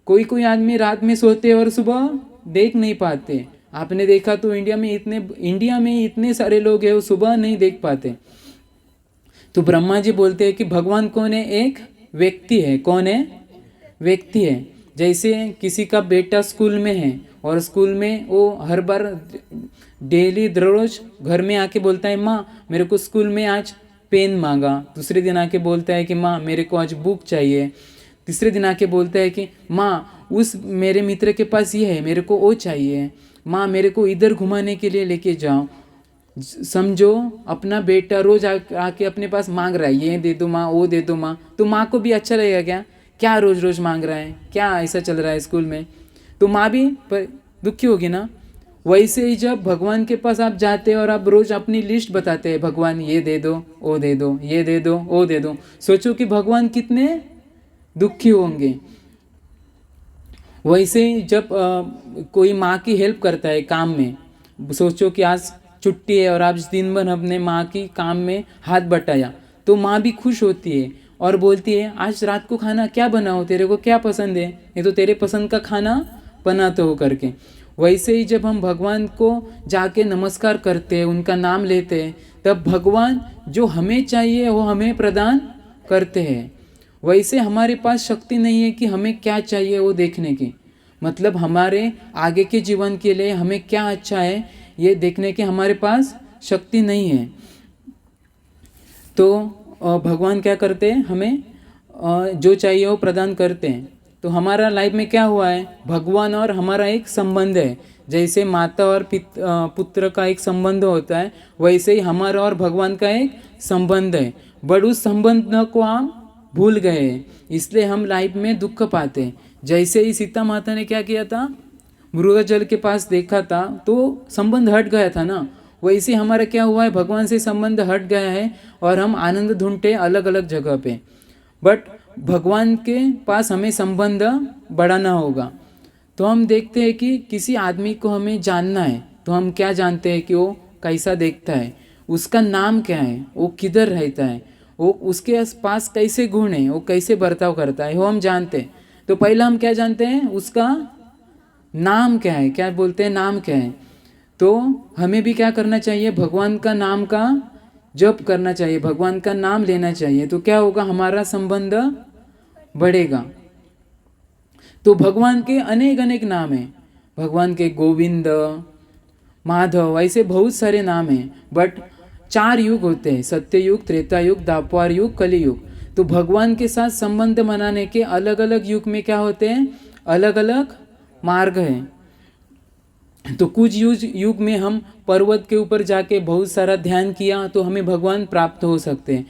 कोई कोई आदमी रात में सोते और सुबह देख नहीं पाते। आपने देखा तो इंडिया में इतने सारे लोग हैं वो सुबह नहीं देख पाते। तो ब्रह्मा जी बोलते हैं कि भगवान कौन है? एक व्यक्ति है। कौन है? व्यक्ति है। जैसे किसी का बेटा स्कूल में है और स्कूल में वो हर बार डेली रोज घर में आके बोलता है, माँ मेरे को स्कूल में आज पेन मांगा। दूसरे दिन आके बोलता है कि माँ मेरे को आज बुक चाहिए। तीसरे दिन आके बोलता है कि माँ उस मेरे मित्र के पास ये है, मेरे को वो चाहिए। माँ मेरे को इधर घुमाने के लिए लेके जाओ। समझो अपना बेटा रोज आके अपने पास मांग रहा है, ये दे दो माँ, वो दे दो माँ। तो माँ को भी अच्छा लगेगा क्या? क्या रोज रोज मांग रहा है, क्या ऐसा चल रहा है स्कूल में? तो माँ भी दुखी होगी ना। वैसे ही जब भगवान के पास आप जाते हैं और आप रोज अपनी लिस्ट बताते हैं, भगवान ये दे दो, वो दे दो, ये दे दो, वो दे दो, सोचो कि भगवान कितने दुखी होंगे। वैसे ही जब कोई माँ की हेल्प करता है काम में, सोचो कि आज छुट्टी है और आप दिन भर अपने माँ की काम में हाथ बटाया, तो माँ भी खुश होती है और बोलती है आज रात को खाना क्या बनाओ, तेरे को क्या पसंद है, ये तो तेरे पसंद का खाना बनाते हो करके। वैसे ही जब हम भगवान को जाके नमस्कार करते हैं, उनका नाम लेते हैं, तब भगवान जो हमें चाहिए वो हमें प्रदान करते हैं। वैसे हमारे पास शक्ति नहीं है कि हमें क्या चाहिए वो देखने की, मतलब हमारे आगे के जीवन के लिए हमें क्या अच्छा है ये देखने की हमारे पास शक्ति नहीं है। तो भगवान क्या करते हैं? हमें जो चाहिए वो प्रदान करते हैं। तो हमारा लाइफ में क्या हुआ है? भगवान और हमारा एक संबंध है। जैसे माता और पुत्र का एक संबंध होता है, वैसे ही हमारा और भगवान का एक संबंध है। बट उस संबंध को हम भूल गए, इसलिए हम लाइफ में दुख पाते हैं। जैसे ही सीता माता ने क्या किया था, मृग जल के पास देखा था तो संबंध हट गया था ना। वैसे हमारा क्या हुआ है? भगवान से संबंध हट गया है और हम आनंद ढूंढते अलग अलग जगह पे। बट भगवान के पास हमें संबंध बढ़ाना होगा। तो हम देखते हैं कि किसी आदमी को हमें जानना है तो हम क्या जानते हैं कि वो कैसा देखता है, उसका नाम क्या है, वो किधर रहता है, वो उसके पास कैसे गुण है, वो कैसे बर्ताव करता है, वो हम जानते हैं। तो पहला हम क्या जानते हैं? उसका नाम क्या है, क्या बोलते हैं, नाम क्या है। तो हमें भी क्या करना चाहिए? भगवान का नाम का जप करना चाहिए, भगवान का नाम लेना चाहिए। तो क्या होगा? हमारा संबंध बढ़ेगा। तो भगवान के अनेक अनेक नाम हैं। भगवान के गोविंद, माधव, ऐसे बहुत सारे नाम हैं। बट 4 युग होते हैं, सत्य युग, त्रेता युग, द्वापर युग, कली युग। तो भगवान के साथ संबंध बनाने के अलग अलग युग में क्या होते हैं? अलग अलग मार्ग है। तो कुछ युग में हम पर्वत के ऊपर जाके बहुत सारा ध्यान किया तो हमें भगवान प्राप्त हो सकते हैं।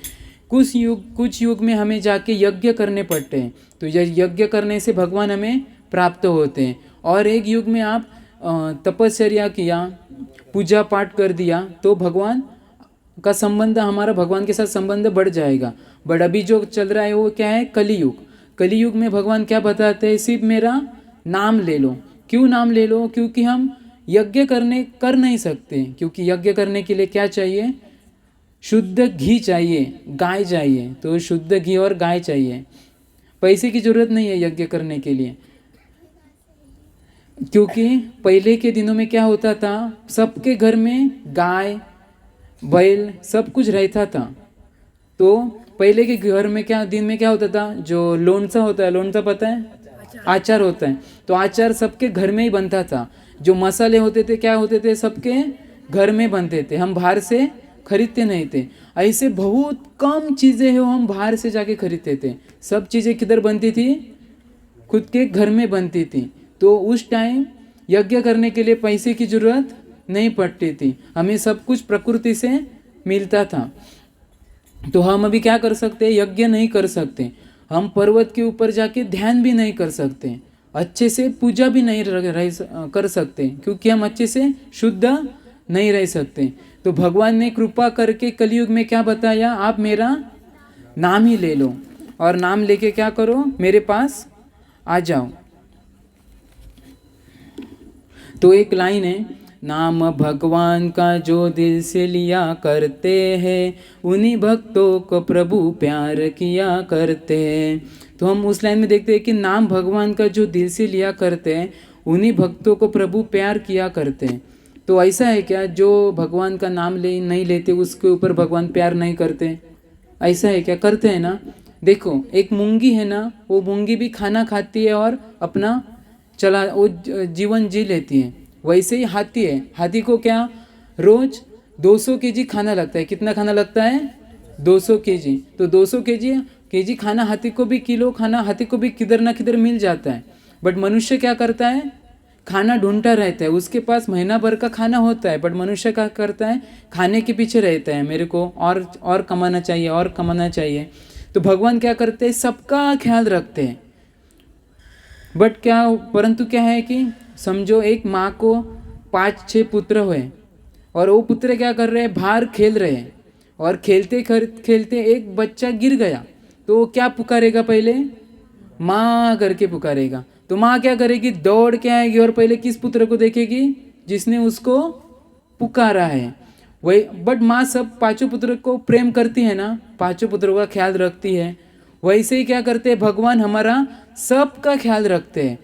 कुछ युग में हमें जाके यज्ञ करने पड़ते हैं, तो यज्ञ करने से भगवान हमें प्राप्त होते हैं। और एक युग में आप तपस्या किया, पूजा पाठ कर दिया तो भगवान का संबंध, हमारा भगवान के साथ संबंध बढ़ जाएगा। बट अभी जो चल रहा है वो क्या है? कलियुग। कलियुग में भगवान क्या बताते हैं? सिर्फ मेरा नाम ले लो। क्यों नाम ले लो? क्योंकि हम यज्ञ कर नहीं सकते, क्योंकि यज्ञ करने के लिए क्या चाहिए? शुद्ध घी चाहिए, गाय चाहिए। तो शुद्ध घी और गाय चाहिए, पैसे की जरूरत नहीं है यज्ञ करने के लिए। क्योंकि पहले के दिनों में क्या होता था, सबके घर में गाय बैल सब कुछ रहता था। तो पहले के घर में क्या दिन में क्या होता था, जो लोनसा होता है, लोनसा पता है, आचार होता है, तो आचार सबके घर में ही बनता था। जो मसाले होते थे क्या होते थे, सबके घर में बनते थे, हम बाहर से खरीदते नहीं थे। ऐसे बहुत कम चीज़ें हैं हम बाहर से जाके खरीदते थे, सब चीज़ें किधर बनती थी, खुद के घर में बनती थी। तो उस टाइम यज्ञ करने के लिए पैसे की जरूरत नहीं पड़ती थी, हमें सब कुछ प्रकृति से मिलता था। तो हम अभी क्या कर सकते हैं, यज्ञ नहीं कर सकते, हम पर्वत के ऊपर जाके ध्यान भी नहीं कर सकते, अच्छे से पूजा भी नहीं कर सकते, क्योंकि हम अच्छे से शुद्ध नहीं रह सकते। तो भगवान ने कृपा करके कलयुग में क्या बताया, आप मेरा नाम ही ले लो और नाम लेके क्या करो, मेरे पास आ जाओ। तो एक लाइन है, नाम भगवान का जो दिल से लिया करते हैं, उन्हीं भक्तों को प्रभु प्यार किया करते हैं। तो हम उस लाइन में देखते हैं कि नाम भगवान का जो दिल से लिया करते हैं, उन्हीं भक्तों को प्रभु प्यार किया करते हैं। तो ऐसा है क्या, जो भगवान का नाम नहीं लेते उसके ऊपर भगवान प्यार नहीं करते, ऐसा है क्या, करते हैं ना। देखो एक मूंगी है ना, वो मूंगी भी खाना खाती है और अपना वो जीवन जी लेती है। वैसे ही हाथी है, हाथी को क्या रोज 200 केजी खाना लगता है, कितना खाना लगता है, 200 केजी। तो 200 केजी खाना हाथी को भी, किलो खाना हाथी को भी किधर ना किधर मिल जाता है। बट मनुष्य क्या करता है, खाना ढूंढता रहता है, उसके पास महीना भर का खाना होता है, बट मनुष्य क्या करता है, खाने के पीछे रहता है, मेरे को और कमाना चाहिए, और कमाना चाहिए। तो भगवान क्या करते हैं, सबका ख्याल रखते हैं। बट क्या, परंतु क्या है कि समझो एक माँ को 5-6 पुत्र हुए और वो पुत्र क्या कर रहे हैं, बाहर खेल रहे हैं, और खेलते खेलते एक बच्चा गिर गया, तो वो क्या पुकारेगा, पहले माँ करके पुकारेगा। तो माँ क्या करेगी, दौड़ के आएगी और पहले किस पुत्र को देखेगी, जिसने उसको पुकारा है। वही, बट माँ सब 5 पुत्र को प्रेम करती है ना, 5 पुत्रों का ख्याल रखती है। वैसे ही क्या करते हैं, भगवान हमारा सबका ख्याल रखते हैं,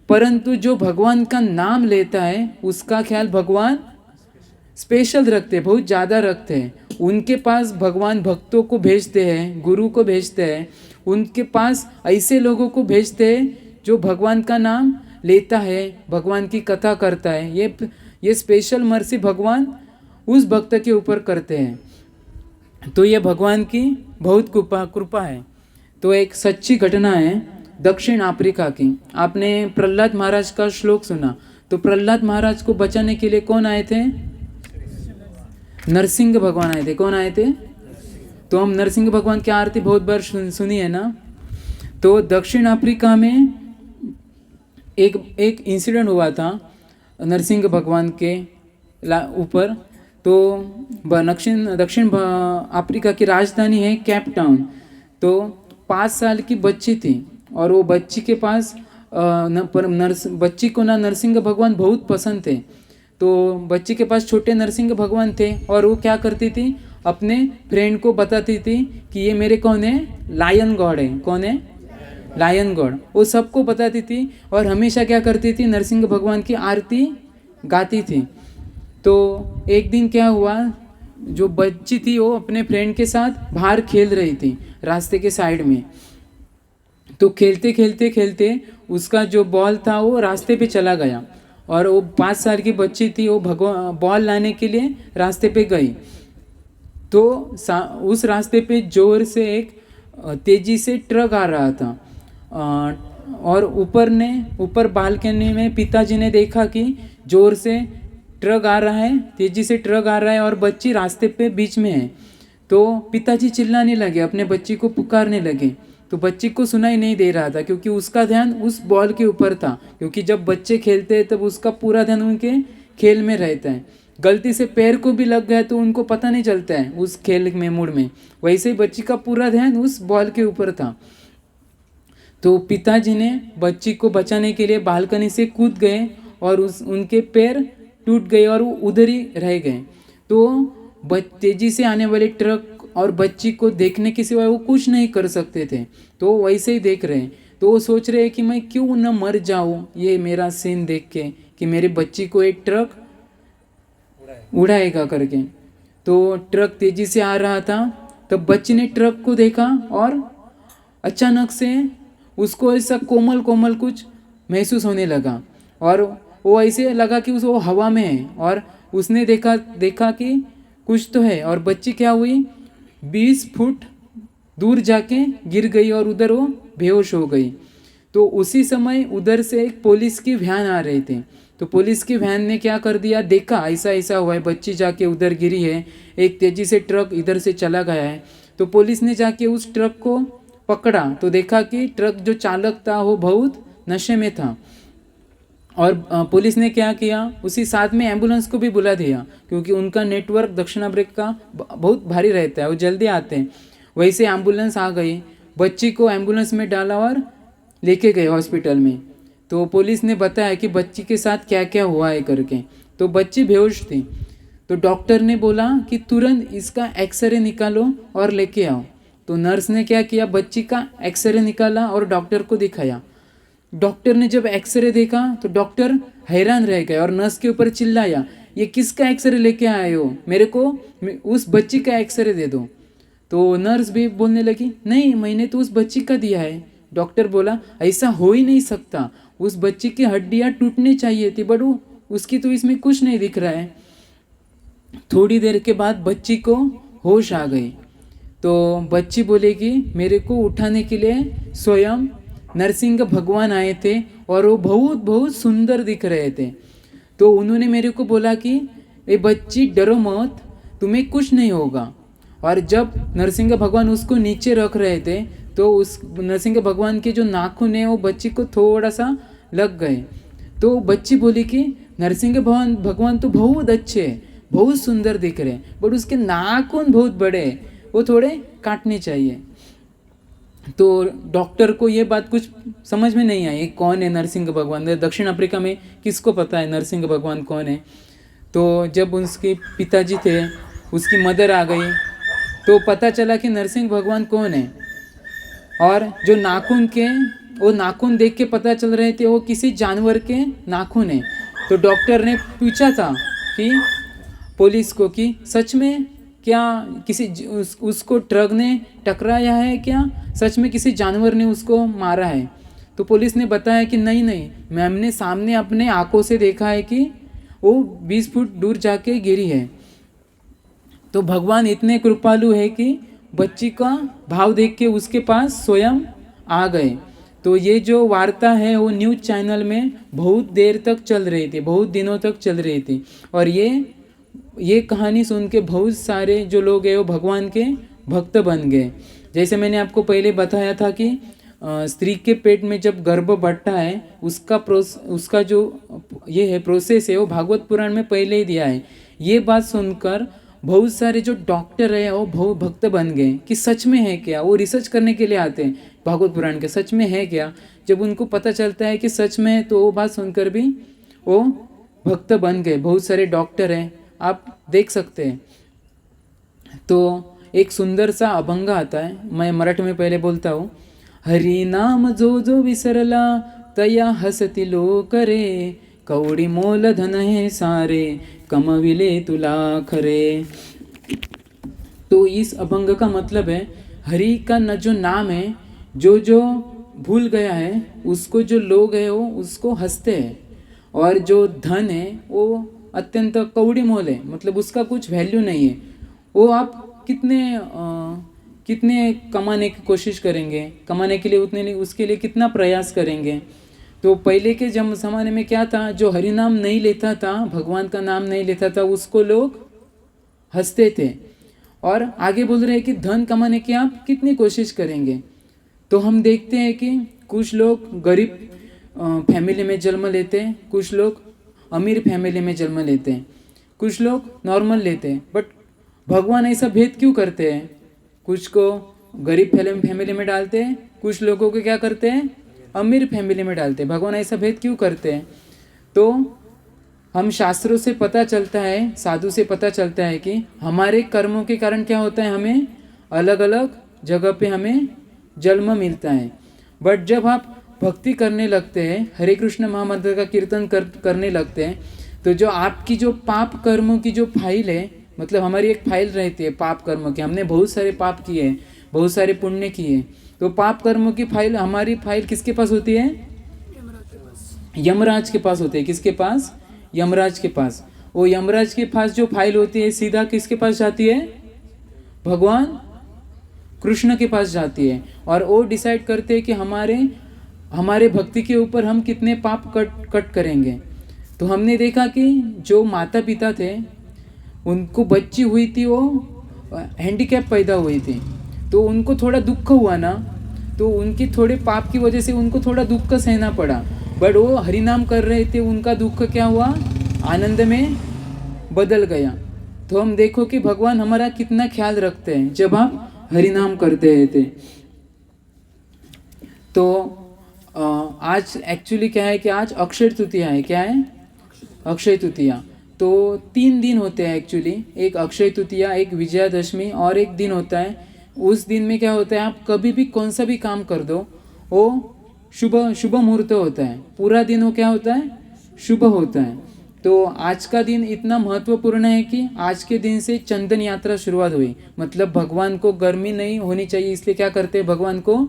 परंतु जो भगवान का नाम लेता है उसका ख्याल भगवान स्पेशल रखते हैं, बहुत ज़्यादा रखते हैं। उनके पास भगवान भक्तों को भेजते हैं, गुरु को भेजते हैं, उनके पास ऐसे लोगों को भेजते हैं जो भगवान का नाम लेता है, भगवान की कथा करता है। ये स्पेशल मर्सी भगवान उस भक्त के ऊपर करते हैं। तो ये भगवान की बहुत कृपा है। तो एक सच्ची घटना है दक्षिण अफ्रीका की। आपने प्रहलाद महाराज का श्लोक सुना, तो प्रहलाद महाराज को बचाने के लिए कौन आए थे, नरसिंह भगवान आए थे। कौन आए थे, तो हम नरसिंह भगवान की आरती बहुत बार सुनी है ना। तो दक्षिण अफ्रीका में एक इंसिडेंट हुआ था नरसिंह भगवान के ऊपर। तो दक्षिण अफ्रीका की राजधानी है केप टाउन। तो 5 साल की बच्ची थी और वो बच्ची के पास बच्ची को ना नरसिंह भगवान बहुत पसंद थे। तो बच्ची के पास छोटे नरसिंह भगवान थे और वो क्या करती थी, अपने फ्रेंड को बताती थी कि ये मेरे कौन है, लायन गॉड है। कौन है, लायन गॉड। वो सबको बताती थी और हमेशा क्या करती थी, नरसिंह भगवान की आरती गाती थी। तो एक दिन क्या हुआ, जो बच्ची थी वो अपने फ्रेंड के साथ बाहर खेल रही थी रास्ते के साइड में। तो खेलते खेलते खेलते उसका जो बॉल था वो रास्ते पे चला गया और वो 5 साल की बच्ची थी, वो बॉल लाने के लिए रास्ते पे गई। तो उस रास्ते पे जोर से एक तेजी से ट्रक आ रहा था और ऊपर बालकनी में पिताजी ने देखा कि जोर से ट्रक आ रहा है, तेजी से ट्रक आ रहा है और बच्ची रास्ते पे बीच में है। तो पिताजी चिल्लाने लगे, अपने बच्ची को पुकारने लगे। तो बच्ची को सुनाई नहीं दे रहा था क्योंकि उसका ध्यान उस बॉल के ऊपर था, क्योंकि जब बच्चे खेलते हैं तब उसका पूरा ध्यान उनके खेल में रहता है। गलती से पैर को भी लग गया तो उनको पता नहीं चलता है उस खेल में मूड में। वैसे ही बच्ची का पूरा ध्यान उस बॉल के ऊपर था। तो पिताजी ने बच्ची को बचाने के लिए बालकनी से कूद गए और उनके पैर टूट गए और वो उधर ही रह गए। तो तेजी से आने वाले ट्रक और बच्ची को देखने के सिवाय वो कुछ नहीं कर सकते थे, तो वैसे ही देख रहे हैं। तो वो सोच रहे हैं कि मैं क्यों न मर जाऊँ ये मेरा सीन देख के, कि मेरे बच्ची को एक ट्रक उड़ाएगा करके। तो ट्रक तेजी से आ रहा था, तब बच्ची ने ट्रक को देखा और अचानक से उसको ऐसा कोमल कोमल कुछ महसूस होने लगा, और वो ऐसे लगा कि वो हवा में है, और उसने देखा कि कुछ तो है, और बच्ची क्या हुई, 20 फुट दूर जाके गिर गई और उधर वो बेहोश हो गई। तो उसी समय उधर से एक पुलिस की वैन आ रही थी। तो पुलिस की वैन ने क्या कर दिया, देखा ऐसा ऐसा हुआ है, बच्ची जाके उधर गिरी है, एक तेजी से ट्रक इधर से चला गया है। तो पुलिस ने जाके उस ट्रक को पकड़ा, तो देखा कि ट्रक जो चालक था वो बहुत नशे में था। और पुलिस ने क्या किया, उसी साथ में एम्बुलेंस को भी बुला दिया, क्योंकि उनका नेटवर्क दक्षिण अफ्रीका का बहुत भारी रहता है, वो जल्दी आते हैं। वैसे एम्बुलेंस आ गई, बच्ची को एम्बुलेंस में डाला और लेके गए हॉस्पिटल में। तो पुलिस ने बताया कि बच्ची के साथ क्या क्या हुआ है करके। तो बच्ची बेहोश थी। तो डॉक्टर ने बोला कि तुरंत इसका एक्सरे निकालो और लेके आओ। तो नर्स ने क्या किया, बच्ची का एक्सरे निकाला और डॉक्टर को दिखाया। डॉक्टर ने जब एक्सरे देखा तो डॉक्टर हैरान रह गए और नर्स के ऊपर चिल्लाया, ये किसका एक्सरे लेके आए हो, मेरे को उस बच्ची का एक्सरे दे दो। तो नर्स भी बोलने लगी, नहीं मैंने तो उस बच्ची का दिया है। डॉक्टर बोला, ऐसा हो ही नहीं सकता, उस बच्ची की हड्डियाँ टूटनी चाहिए थी, बट उसकी तो इसमें कुछ नहीं दिख रहा है। थोड़ी देर के बाद बच्ची को होश आ गई। तो बच्ची बोलेगी, मेरे को उठाने के लिए स्वयं नरसिंह भगवान आए थे और वो बहुत बहुत सुंदर दिख रहे थे। तो उन्होंने मेरे को बोला कि ए बच्ची डरो मत, तुम्हें कुछ नहीं होगा। और जब नरसिंह भगवान उसको नीचे रख रहे थे तो उस नरसिंह भगवान के जो नाखून है वो बच्ची को थोड़ा सा लग गए। तो बच्ची बोली कि नरसिंह भगवान तो बहुत अच्छे, बहुत सुंदर दिख रहे, बट उसके नाखून बहुत बड़े, वो थोड़े काटने चाहिए। तो डॉक्टर को ये बात कुछ समझ में नहीं आई, कौन है नरसिंह भगवान, दक्षिण अफ्रीका में किसको पता है नरसिंह भगवान कौन है। तो जब उसके पिताजी थे, उसकी मदर आ गई, तो पता चला कि नरसिंह भगवान कौन है। और जो नाखून के, वो नाखून देख के पता चल रहे थे वो किसी जानवर के नाखून है। तो डॉक्टर ने पूछा था कि पुलिस को कि सच में क्या किसी उसको ट्रक ने टकराया है, क्या सच में किसी जानवर ने उसको मारा है। तो पुलिस ने बताया कि नहीं नहीं, मैम ने सामने अपने आंखों से देखा है कि वो 20 फुट दूर जाके गिरी है। तो भगवान इतने कृपालु है कि बच्ची का भाव देख के उसके पास स्वयं आ गए। तो ये जो वार्ता है वो न्यूज़ चैनल में बहुत देर तक चल रही थी, बहुत दिनों तक चल रही थी। और ये कहानी सुन के बहुत सारे जो लोग हैं वो भगवान के भक्त बन गए। जैसे मैंने आपको पहले बताया था कि स्त्री के पेट में जब गर्भ बढ़ता है उसका जो ये है प्रोसेस है वो भागवत पुराण में पहले ही दिया है। ये बात सुनकर बहुत सारे जो डॉक्टर है वो बहुत भक्त बन गए कि सच में है क्या, वो रिसर्च करने के लिए आते हैं भागवत पुराण के, सच में है क्या। जब उनको पता चलता है कि सच में है तो वो बात सुनकर भी वो भक्त बन गए। बहुत सारे डॉक्टर हैं, आप देख सकते हैं। तो एक सुंदर सा अभंग आता है, मैं मराठी में पहले बोलता हूँ। हरि नाम जो जो विसरला तया हसती लोक रे, कवडी मोल धन है सारे कमविले तुला खरे। तो इस अभंग का मतलब है, हरि का न जो नाम है, जो जो भूल गया है उसको जो लोग है वो उसको हंसते हैं, और जो धन है वो अत्यंत कौड़ी मोल है, मतलब उसका कुछ वैल्यू नहीं है। वो आप कितने कमाने की कोशिश करेंगे, कमाने के लिए उतने उसके लिए कितना प्रयास करेंगे। तो पहले के ज़माने में क्या था, जो हरि नाम नहीं लेता था, भगवान का नाम नहीं लेता था, उसको लोग हंसते थे। और आगे बोल रहे हैं कि धन कमाने की आप कितनी कोशिश करेंगे। तो हम देखते हैं कि कुछ लोग गरीब फैमिली में जन्म लेते हैं, कुछ लोग अमीर फैमिली में जन्म लेते हैं, कुछ लोग नॉर्मल लेते हैं। बट भगवान ऐसा भेद क्यों करते हैं, कुछ को गरीब फैमिली में डालते हैं, कुछ लोगों को क्या करते हैं अमीर फैमिली में डालते हैं। भगवान ऐसा भेद क्यों करते हैं। तो हम शास्त्रों से पता चलता है, साधु से पता चलता है कि हमारे कर्मों के कारण क्या होता है, हमें अलग अलग जगह पे हमें जन्म मिलता है। बट जब आप भक्ति करने लगते हैं, हरे कृष्ण महामंत्र का कीर्तन करने लगते हैं, तो जो आपकी जो पाप कर्मों की जो फाइल है, मतलब हमारी एक फाइल रहती है पाप कर्मों की, हमने बहुत सारे पाप किए हैं, बहुत सारे पुण्य किए, तो पाप कर्मों की फाइल, हमारी फाइल किसके पास होती है? यमराज के पास होती है। किसके पास? यमराज के पास। वो यमराज के पास जो फाइल होती है सीधा किसके पास जाती है? भगवान कृष्ण के पास जाती है, और वो डिसाइड करते हैं कि हमारे भक्ति के ऊपर हम कितने पाप कट करेंगे। तो हमने देखा कि जो माता पिता थे उनको बच्ची हुई थी, वो हैंडीकैप पैदा हुई थी, तो उनको थोड़ा दुख हुआ ना, तो उनके थोड़े पाप की वजह से उनको थोड़ा दुख सहना पड़ा, बट वो हरिनाम कर रहे थे, उनका दुख क्या हुआ? आनंद में बदल गया। तो हम देखो कि भगवान हमारा कितना ख्याल रखते हैं जब आप हरिनाम करते थे। तो आज एक्चुअली क्या है कि आज अक्षय तृतीया है। क्या है? अक्षय तृतीया। तो 3 दिन होते हैं एक्चुअली, एक अक्षय तृतीया, एक विजयादशमी और एक दिन होता है। उस दिन में क्या होता है, आप कभी भी कौन सा भी काम कर दो वो शुभ मुहूर्त होता है, पूरा दिन वो क्या होता है? शुभ होता है। तो आज का दिन इतना महत्वपूर्ण है कि आज के दिन से चंदन यात्रा शुरुआत हुई, मतलब भगवान को गर्मी नहीं होनी चाहिए, इसलिए क्या करते हैं? भगवान को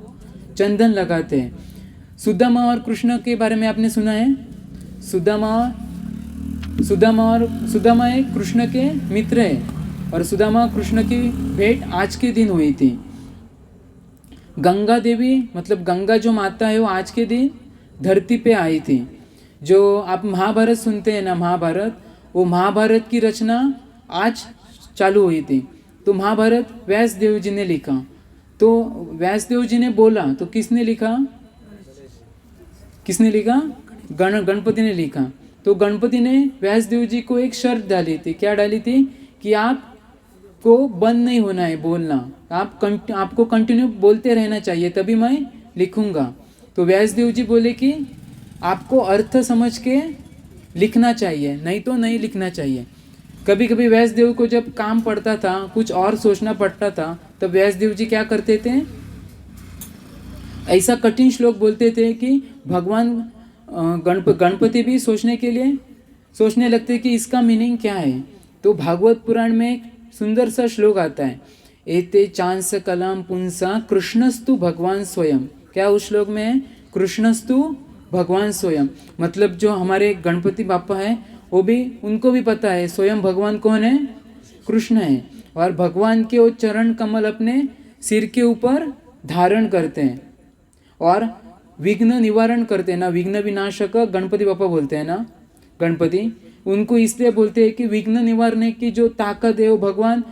चंदन लगाते हैं। सुदामा और कृष्ण के बारे में आपने सुना है? सुदामा एक कृष्ण के मित्र है, और सुदामा कृष्ण की भेंट आज के दिन हुई थी। गंगा देवी, मतलब गंगा जो माता है, वो आज के दिन धरती पे आई थी। जो आप महाभारत सुनते हैं ना, महाभारत, वो महाभारत की रचना आज चालू हुई थी। तो महाभारत व्यास देव जी ने लिखा। तो व्यास देव जी ने बोला, तो किसने लिखा? गणपति ने लिखा। तो गणपति ने व्यास देव जी को एक शर्त डाली थी। क्या डाली थी? कि आपको बंद नहीं होना है बोलना, आपको कंटिन्यू बोलते रहना चाहिए, तभी मैं लिखूंगा। तो व्यास देव जी बोले कि आपको अर्थ समझ के लिखना चाहिए, नहीं तो नहीं लिखना चाहिए। कभी कभी व्यास देव को जब काम पड़ता था, कुछ और सोचना पड़ता था, तब व्यास देव जी क्या करते थे? ऐसा कठिन श्लोक बोलते थे कि भगवान गणपति भी सोचने लगते कि इसका मीनिंग क्या है। तो भागवत पुराण में एक सुंदर सा श्लोक आता है, एते चांस कलाम पुंसा कृष्णस्तु भगवान स्वयं। क्या उस श्लोक में है? कृष्णस्तु भगवान स्वयं, मतलब जो हमारे गणपति बापा है वो भी, उनको भी पता है स्वयं भगवान कौन है? कृष्ण है। और भगवान के वो चरण कमल अपने सिर के ऊपर धारण करते हैं और विघ्न निवारण करते हैं ना, विघ्न विनाशक गणपति बापा बोलते हैं ना गणपति, उनको इसलिए बोलते हैं कि विघ्न निवारने की जो ताकत है वो भगवान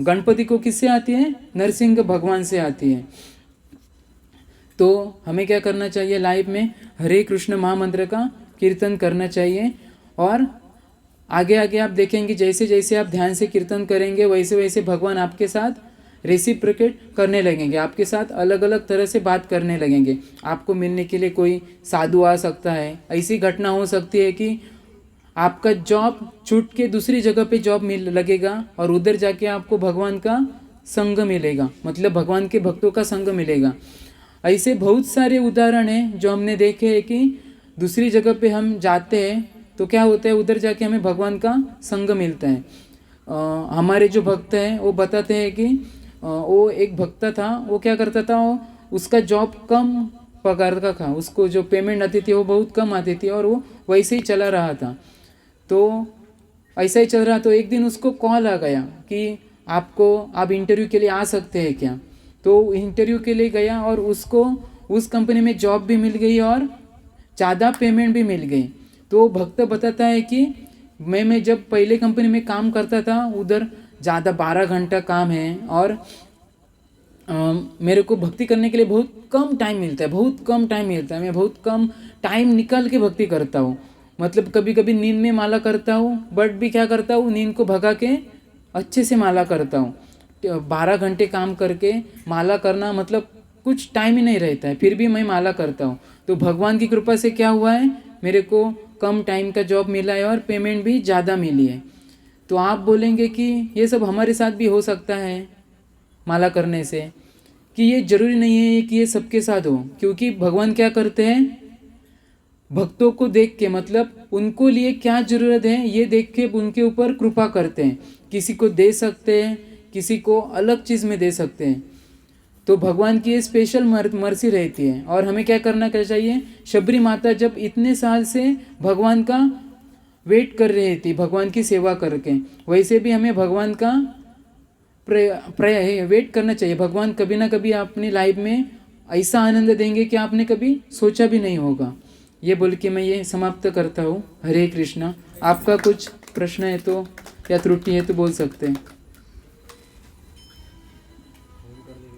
गणपति को किससे आती है? नरसिंह भगवान से आती है। तो हमें क्या करना चाहिए लाइफ में? हरे कृष्ण महामंत्र का कीर्तन करना चाहिए। और आगे आगे आप देखेंगे जैसे जैसे आप ध्यान से कीर्तन करेंगे वैसे वैसे भगवान आपके साथ रेसिप्रोकेट करने लगेंगे, आपके साथ अलग अलग तरह से बात करने लगेंगे। आपको मिलने के लिए कोई साधु आ सकता है। ऐसी घटना हो सकती है कि आपका जॉब छूट के दूसरी जगह पे जॉब मिल लगेगा और उधर जाके आपको भगवान का संग मिलेगा, मतलब भगवान के भक्तों का संग मिलेगा। ऐसे बहुत सारे उदाहरण हैं जो हमने देखे हैं कि दूसरी जगह पे हम जाते हैं तो क्या होता है, उधर जाके हमें भगवान का संग मिलता है। हमारे जो भक्त हैं वो बताते हैं कि वो एक भक्त था, वो क्या करता था, उसका जॉब कम पगार का था, उसको जो पेमेंट आती थी वो बहुत कम आती थी और वो वैसे ही चला रहा था। तो ऐसा ही चल रहा, तो एक दिन उसको कॉल आ गया कि आप इंटरव्यू के लिए आ सकते हैं क्या। तो इंटरव्यू के लिए गया और उसको उस कंपनी में जॉब भी मिल गई और ज़्यादा पेमेंट भी मिल गई। तो भक्त बताता है कि मैं जब पहले कंपनी में काम करता था उधर ज़्यादा 12 घंटा काम है और मेरे को भक्ति करने के लिए बहुत कम टाइम मिलता है, मैं बहुत कम टाइम निकाल के भक्ति करता हूँ। मतलब कभी कभी नींद में माला करता हूँ, बट भी क्या करता हूँ, नींद को भगा के अच्छे से माला करता हूँ। 12 घंटे काम करके माला करना मतलब कुछ टाइम ही नहीं रहता है, फिर भी मैं माला करता हूँ। तो भगवान की कृपा से क्या हुआ है, मेरे को कम टाइम का जॉब मिला है और पेमेंट भी ज़्यादा मिली है। तो आप बोलेंगे कि ये सब हमारे साथ भी हो सकता है माला करने से, कि ये जरूरी नहीं है कि ये सबके साथ हो, क्योंकि भगवान क्या करते हैं, भक्तों को देख के, मतलब उनको लिए क्या जरूरत है ये देख के उनके ऊपर कृपा करते हैं। किसी को दे सकते हैं, किसी को अलग चीज़ में दे सकते हैं। तो भगवान की ये स्पेशल मर्सी रहती है। और हमें क्या करना चाहिए, शबरी माता जब इतने साल से भगवान का वेट कर रही थी, भगवान की सेवा करके, वैसे भी हमें भगवान का वेट करना चाहिए। भगवान कभी ना कभी अपनी लाइफ में ऐसा आनंद देंगे कि आपने कभी सोचा भी नहीं होगा। ये बोल के मैं ये समाप्त करता हूँ। हरे कृष्णा। आपका कुछ प्रश्न है तो या त्रुटि है तो बोल सकते हैं।